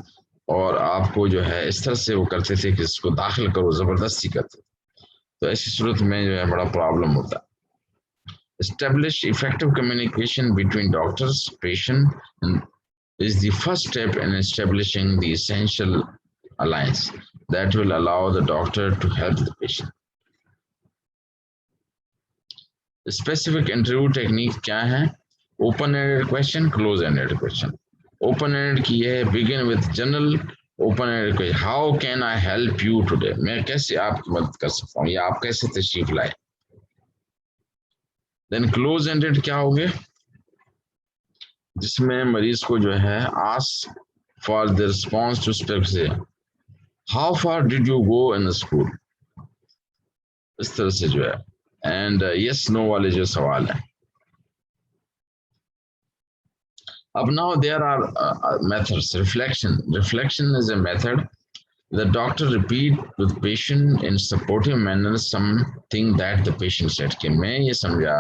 اور آپ کو جو ہے اس طرح سے وہ کرتے تھے کہ اس کو داخل کرو, زبردستی کرتے. تو ایسی صورت میں جو ہے بڑا پرابلم ہوتا. Establish effective communication between doctors, patient, and is the first step in establishing the essential alliance that will allow the doctor to help the patient. Specific interview technique کیا ہے؟ Open-ended question, close-ended question. Open-ended کی ہے begin with general. Open-ended question, how can I help you today? میں کیسے آپ کی مدد کر سکتا ہوں, یا آپ کیسے تشریف لائے. Then close-ended کیا ہوگے؟ جس میں مریض کو جو ہے ask for the response to specific. How far did you go in the school? اس طرح سے جو ہے and yes no والے جو سوال ہیں. اب now there are methods. Reflection is a method. The doctor repeat with patient in supportive manner something that the patient said. کہ میں یہ سمجھا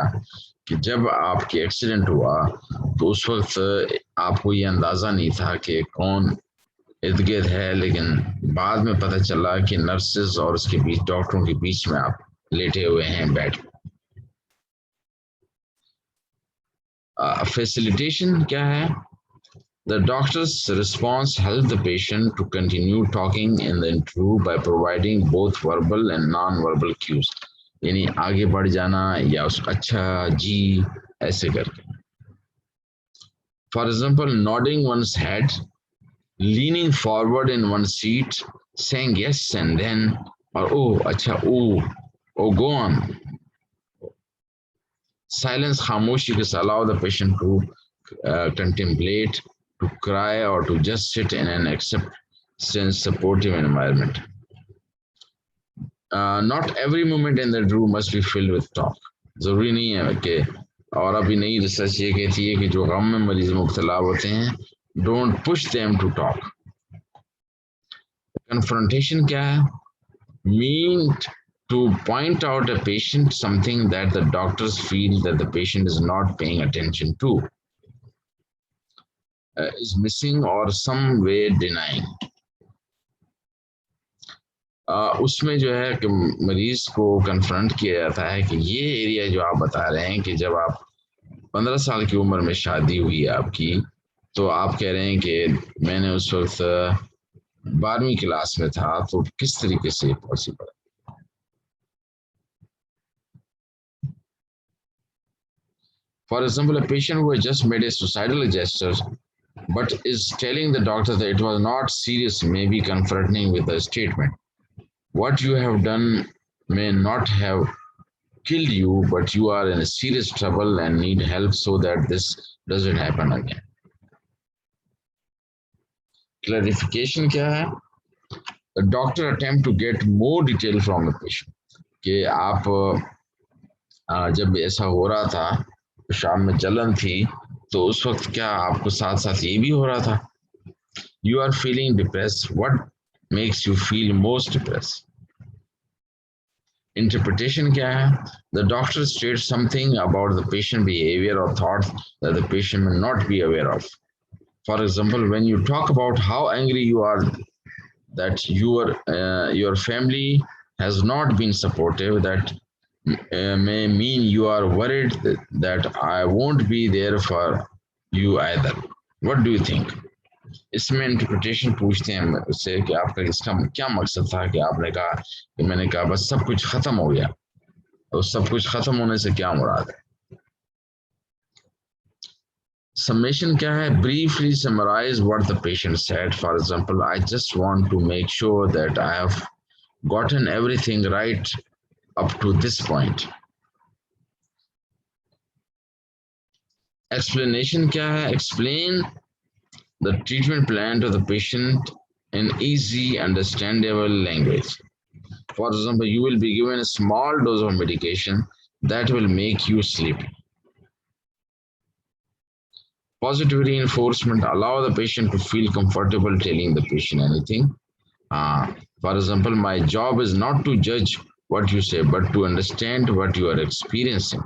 کہ جب آپ کے ایکسیڈنٹ ہوا تو اس وقت آپ کو یہ اندازہ نہیں تھا کہ کون ارد گرد ہے, لیکن بعد میں پتہ چلا کہ نرسز اور اس کے بیچ ڈاکٹروں کے بیچ میں آپ لیٹے ہوئے ہیں بیٹھ. فیسیلیٹیشن کیا ہے؟ The doctor's response helps the patient to continue talking in the interview by providing both verbal and non-verbal cues. یعنی آگے بڑھ جانا یا اس اچھا جی ایسے کر کے. For example, nodding one's head, leaning forward in one's seat, saying yes and then, or oh, acha, oh, go on. Silence, khamoshi, just allow the patient to contemplate, to cry, or to just sit in an accepting supportive environment. Not every moment in the room must be filled with talk. ضروری نہیں ہے کہ, اور ابھی نئی research یہ کہتی ہے کہ جو غم میں مریض مبتلا ہوتے ہیں don't push them to talk. Confrontation کیا ہے؟ Mean to point out a patient something that the doctors feel that the patient is not paying attention to, is missing or some way denying. اس میں جو ہے کہ مریض کو confront کیا جاتا ہے کہ یہ ایریا جو آپ بتا رہے ہیں کہ جب آپ 15 سال کی عمر میں شادی ہوئی آپ کی, تو آپ کہہ رہے ہیں کہ میں نے اس وقت 12ویں کلاس میں تھا, تو کس طریقے سے پاسبل ہے. For example, a patient who has just made a suicidal gesture but is telling the doctor that it was not serious may be confronting with a statement. What you have done may not have killed you, but you are in a serious trouble and need help so that this doesn't happen again. Clarification کیا ہے؟ The doctor attempt to get more detail from the patient کہ آپ جب ایسا ہو رہا تھا شام میں جلن تھی تو اس وقت کیا آپ کو ساتھ ساتھ یہ بھی ہو رہا تھا. You are feeling depressed. What makes you feel most depressed? Interpretation kya hai? The doctor states something about the patient behavior or thoughts that the patient may not be aware of. For example, when you talk about how angry you are, that your family has not been supportive, that may mean you are worried that I won't be there for you either. What do you think? اس میں interpretation پوچھتے ہیں اس سے کہ آپ کا اس کا کیا مقصد تھا کہ آپ نے کہا کہ میں نے کہا بس سب کچھ ختم ہو گیا اور سب کچھ ختم ہونے سے کیا مراد ہے. سمیشن کیا ہے؟ briefly summarize what the patient said. For example, I just want to make sure that I have gotten everything right up to this point. Explanation kya hai? Explain the treatment plan to the patient in easy, understandable language. For example, you will be given a small dose of medication that will make you sleepy. Positive reinforcement, allow the patient to feel comfortable telling the patient anything. For example, my job is not to judge what you say, but to understand what you are experiencing.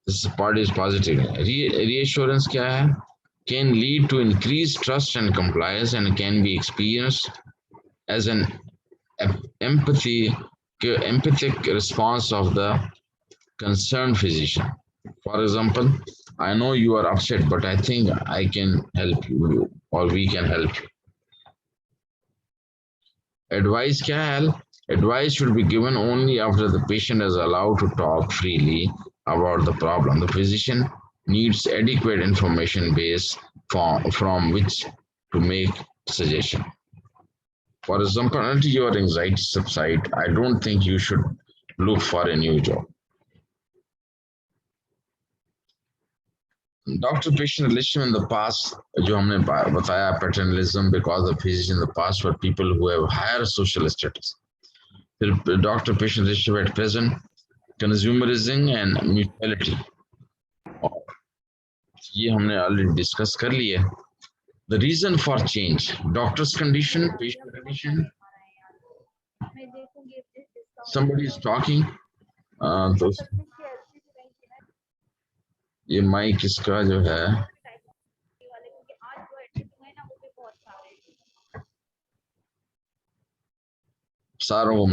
This part is positive. Reassurance kya hai? Can lead to increased trust and compliance and can be experienced as an empathic response of the concerned physician. For example, I know you are upset, but I think I can help you or we can help you. Advice kya hai? Advice should be given only after the patient is allowed to talk freely about the problem. The physician needs adequate information base from which to make suggestion. For example, until your anxiety subside, I don't think you should look for a new job. Doctor-patient relationship in the past, جو ہم نے بتایا paternalism because of physicians in the past were people who have higher social status. Doctor-patient relationship at present, consumerism and mutuality. یہ ہم نے already discuss کر لیا. The reason for change, doctor's condition, patient condition. Somebody is talking. تو یہ mic اس کا جو ہے ساروں کو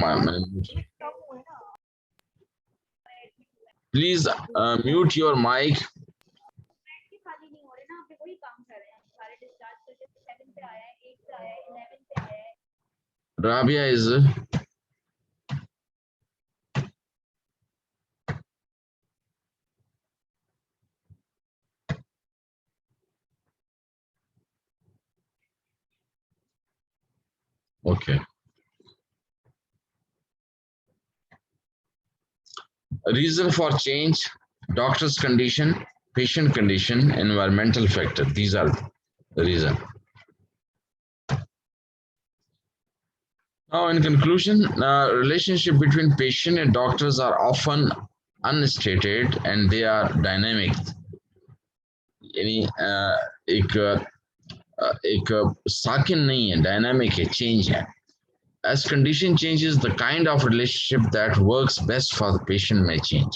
please mute your mic. Rabia is okay. Reason for change, doctor's condition, patient condition, environmental factor. These are the reason. Now, in conclusion, relationship between patient and doctors are often unstated and they are dynamic. ایک ساکن نہیں ہے, dynamic ہے, change ہے. As condition changes, the kind of relationship that works best for the patient may change.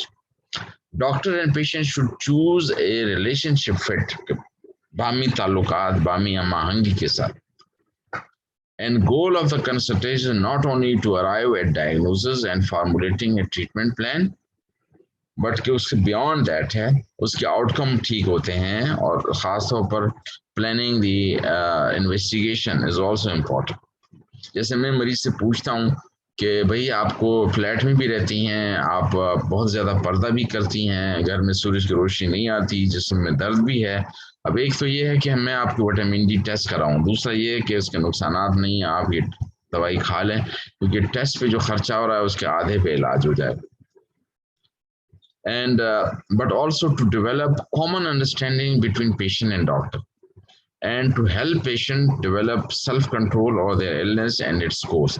Doctor and patient should choose a relationship fit, بامی تعلقات, بامی ہم آہنگی کے ساتھ. And goal of the consultation not only to arrive at diagnosis and formulating a treatment plan, but کہ اس کے beyond that ہے, اس کے out کم ٹھیک ہوتے ہیں, اور خاص طور پر planning the investigation is also important. جیسے میں مریض سے پوچھتا ہوں کہ بھائی آپ کو فلیٹ میں بھی رہتی ہیں, آپ بہت زیادہ پردہ بھی کرتی ہیں, گھر میں سورج کی روشنی نہیں آتی, جسم میں درد بھی ہے. اب ایک تو یہ ہے کہ میں آپ کو وٹامن ڈی ٹیسٹ کراؤں, دوسرا یہ ہے کہ اس کے نقصانات نہیں ہیں, آپ یہ دوائی کھا لیں, کیونکہ ٹیسٹ پہ جو خرچہ ہو رہا ہے اس کے آدھے پہ علاج ہو جائے. And but also to develop common understanding between patient and doctor. and to help patient develop self-control over their illness and its course.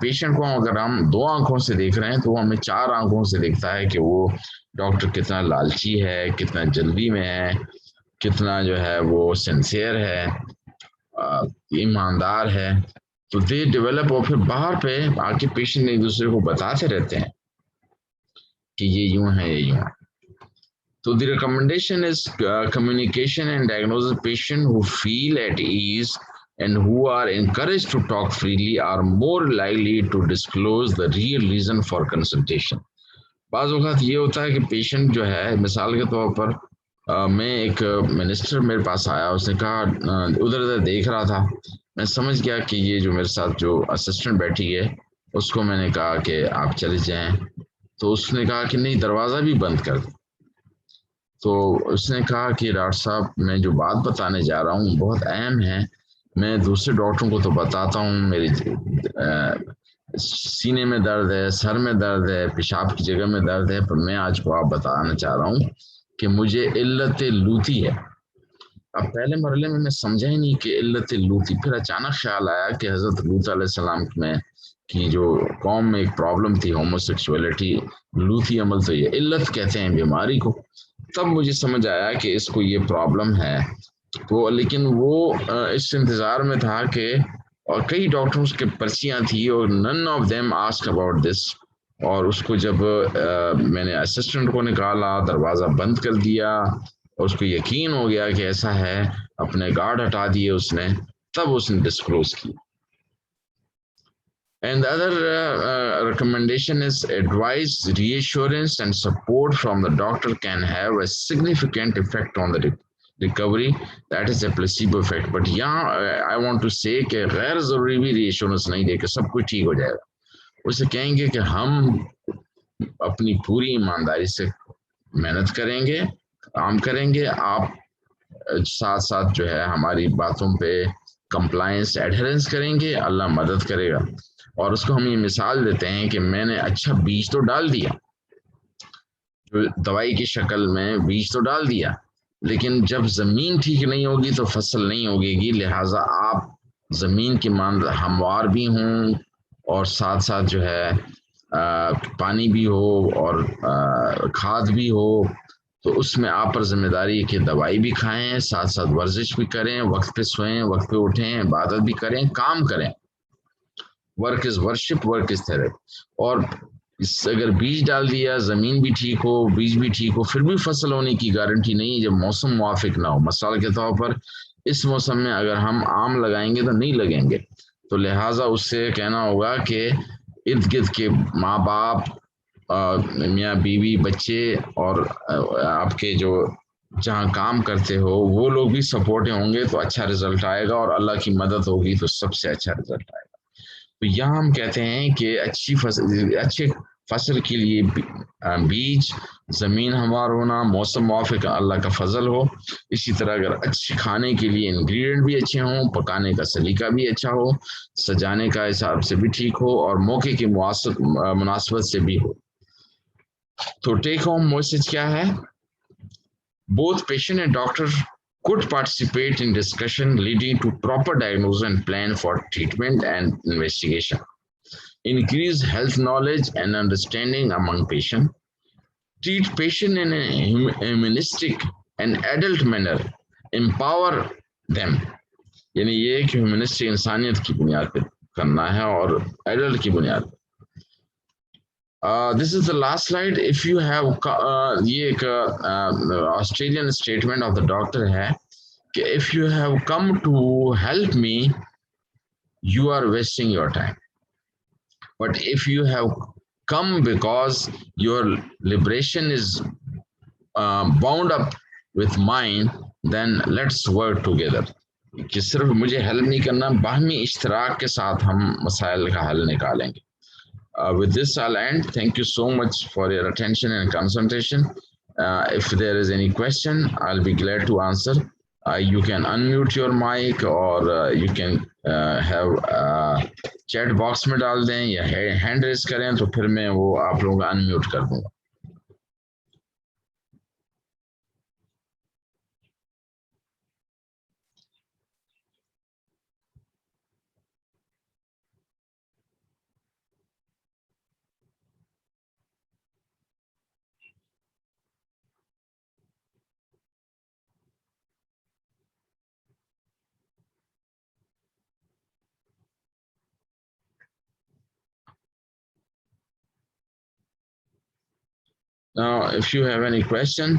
Patient کو اگر ہم 2 آنکھوں سے دیکھ رہے ہیں تو وہ ہمیں 4 آنکھوں سے دیکھتا ہے کہ وہ ڈاکٹر کتنا لالچی ہے, کتنا جلدی میں ہے, کتنا جو ہے وہ سنسیئر ہے, ایماندار ہے. تو دے ڈیولپ, اور پھر باہر پہ آ کے پیشنٹ ایک دوسرے کو بتاتے رہتے ہیں کہ یہ یوں ہے, یہ یوں ہے. So the recommendation is communication and diagnosis. Patients who feel at ease and who are encouraged to talk freely are more likely to disclose the real reason for consultation. بعض اوقات یہ ہوتا ہے کہ پیشنٹ جو ہے, مثال کے طور پر میں ایک منسٹر میرے پاس آیا, اس نے کہا, ادھر ادھر دیکھ رہا تھا, میں سمجھ گیا کہ یہ جو میرے ساتھ جو اسسٹنٹ بیٹھی ہے اس کو میں نے کہا کہ آپ چلے جائیں, تو اس نے کہا کہ نہیں, دروازہ بھی بند کر دیں. تو اس نے کہا کہ ڈاکٹر صاحب میں جو بات بتانے جا رہا ہوں بہت اہم ہے, میں دوسرے ڈاکٹروں کو تو بتاتا ہوں میری سینے میں درد ہے, سر میں درد ہے, پیشاب کی جگہ میں درد ہے, پر میں آج کو آپ بتانا چاہ رہا ہوں کہ مجھے علت لوتی ہے. اب پہلے مرحلے میں سمجھا ہی نہیں کہ علت لوتی, پھر اچانک خیال آیا کہ حضرت لوط علیہ السلام میں کی جو قوم میں ایک پرابلم تھی, ہوموسیکسولیٹی, لوتی عمل, تو یہ علت کہتے ہیں بیماری کو. تب مجھے سمجھ آیا کہ اس کو یہ پرابلم ہے. تو لیکن وہ اس انتظار میں تھا کہ, اور کئی ڈاکٹرز کے پرچیاں تھی اور none of them ask about this, اور اس کو جب میں نے اسسٹنٹ کو نکالا, دروازہ بند کر دیا, اور اس کو یقین ہو گیا کہ ایسا ہے, اپنے گارڈ ہٹا دیے اس نے, تب اس نے ڈسکلوز کی. And the other recommendation is advice, reassurance, and support from the doctor can have a significant effect on the recovery. That is a placebo effect. But yeah, I want to say کہ غیر ضروری بھی reassurance نہیں دے کہ سب کچھ ٹھیک ہو جائے گا. اسے کہیں گے کہ ہم اپنی پوری ایمانداری سے محنت کریں گے, کام کریں گے, آپ ساتھ ساتھ جو ہے ہماری باتوں پہ کمپلائنس, ایڈہرنس کریں گے, اللہ مدد کرے گا. اور اس کو ہم یہ مثال دیتے ہیں کہ میں نے اچھا بیج تو ڈال دیا, جو دوائی کی شکل میں بیج تو ڈال دیا, لیکن جب زمین ٹھیک نہیں ہوگی تو فصل نہیں ہوگے گی. لہٰذا آپ زمین کی مانند ہموار بھی ہوں, اور ساتھ ساتھ جو ہے پانی بھی ہو اور کھاد بھی ہو, تو اس میں آپ پر ذمہ داری ہے کہ دوائی بھی کھائیں, ساتھ ساتھ ورزش بھی کریں, وقت پہ سوئیں, وقت پہ اٹھیں, عبادت بھی کریں, کام کریں. Work is worship, work is therapy. اور اگر بیج ڈال دیا, زمین بھی ٹھیک ہو, بیج بھی ٹھیک ہو, پھر بھی فصل ہونے کی گارنٹی نہیں ہے جب موسم موافق نہ ہو. مثال کے طور پر اس موسم میں اگر ہم آم لگائیں گے تو نہیں لگیں گے, تو لہٰذا اس سے کہنا ہوگا کہ ارد گرد کے ماں باپ, میاں بیوی, بچے, اور آپ کے جو جہاں کام کرتے ہو وہ لوگ بھی سپورٹیں ہوں گے تو اچھا رزلٹ آئے گا, اور اللہ کی مدد ہوگی تو سب سے اچھا رزلٹ آئے گا. تو یہاں ہم کہتے ہیں کہ اچھے فصل کے لیے بیج, زمین ہموار ہونا, موسم موافق اللہ کا فضل ہو. اسی طرح اگر اچھے کھانے کے لیے انگریڈینٹ بھی اچھے ہوں, پکانے کا سلیقہ بھی اچھا ہو, سجانے کا حساب سے بھی ٹھیک ہو, اور موقع کی مناسبت سے بھی ہو. تو ٹیک ہوم میسج کیا ہے؟ Both patient and doctor could participate in discussion leading to proper diagnosis and plan for treatment and investigation. Increase health knowledge and understanding among patients. Treat patient in a humanistic and adult manner. Empower them. یعنی یہ کہ humanistic انسانیت کی بنیاد پہ کرنا ہے اور ایڈلٹ کی بنیاد پہ. This is the last slide. If you have یہ ایک Australian statement of the doctor ہے کہ if you have come to help me, you are wasting your time. But if you have come because your liberation is bound up with mine, then let's work together. کہ صرف مجھے help نہیں کرنا, باہمی اشتراک کے ساتھ ہم مسائل کا حل نکالیں گے. With this, I'll end. Thank you so much for your attention and concentration. If there is any question, I'll be glad to answer. You can unmute your mic, or you can have chat box میں ڈال دیں یا hand raise کریں, تو پھر میں وہ آپ لوگوں کا unmute کر دوں گا. Now, if you have any question,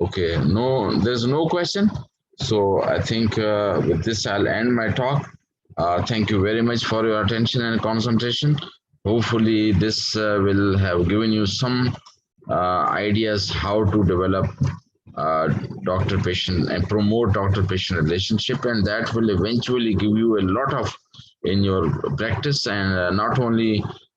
Okay, no, there's no question. So I think with this I'll end my talk. Thank you very much for your attention and concentration. Hopefully this will have given you some ideas how to develop doctor-patient and promote doctor-patient relationship, and that will eventually give you a lot of in your practice, and not only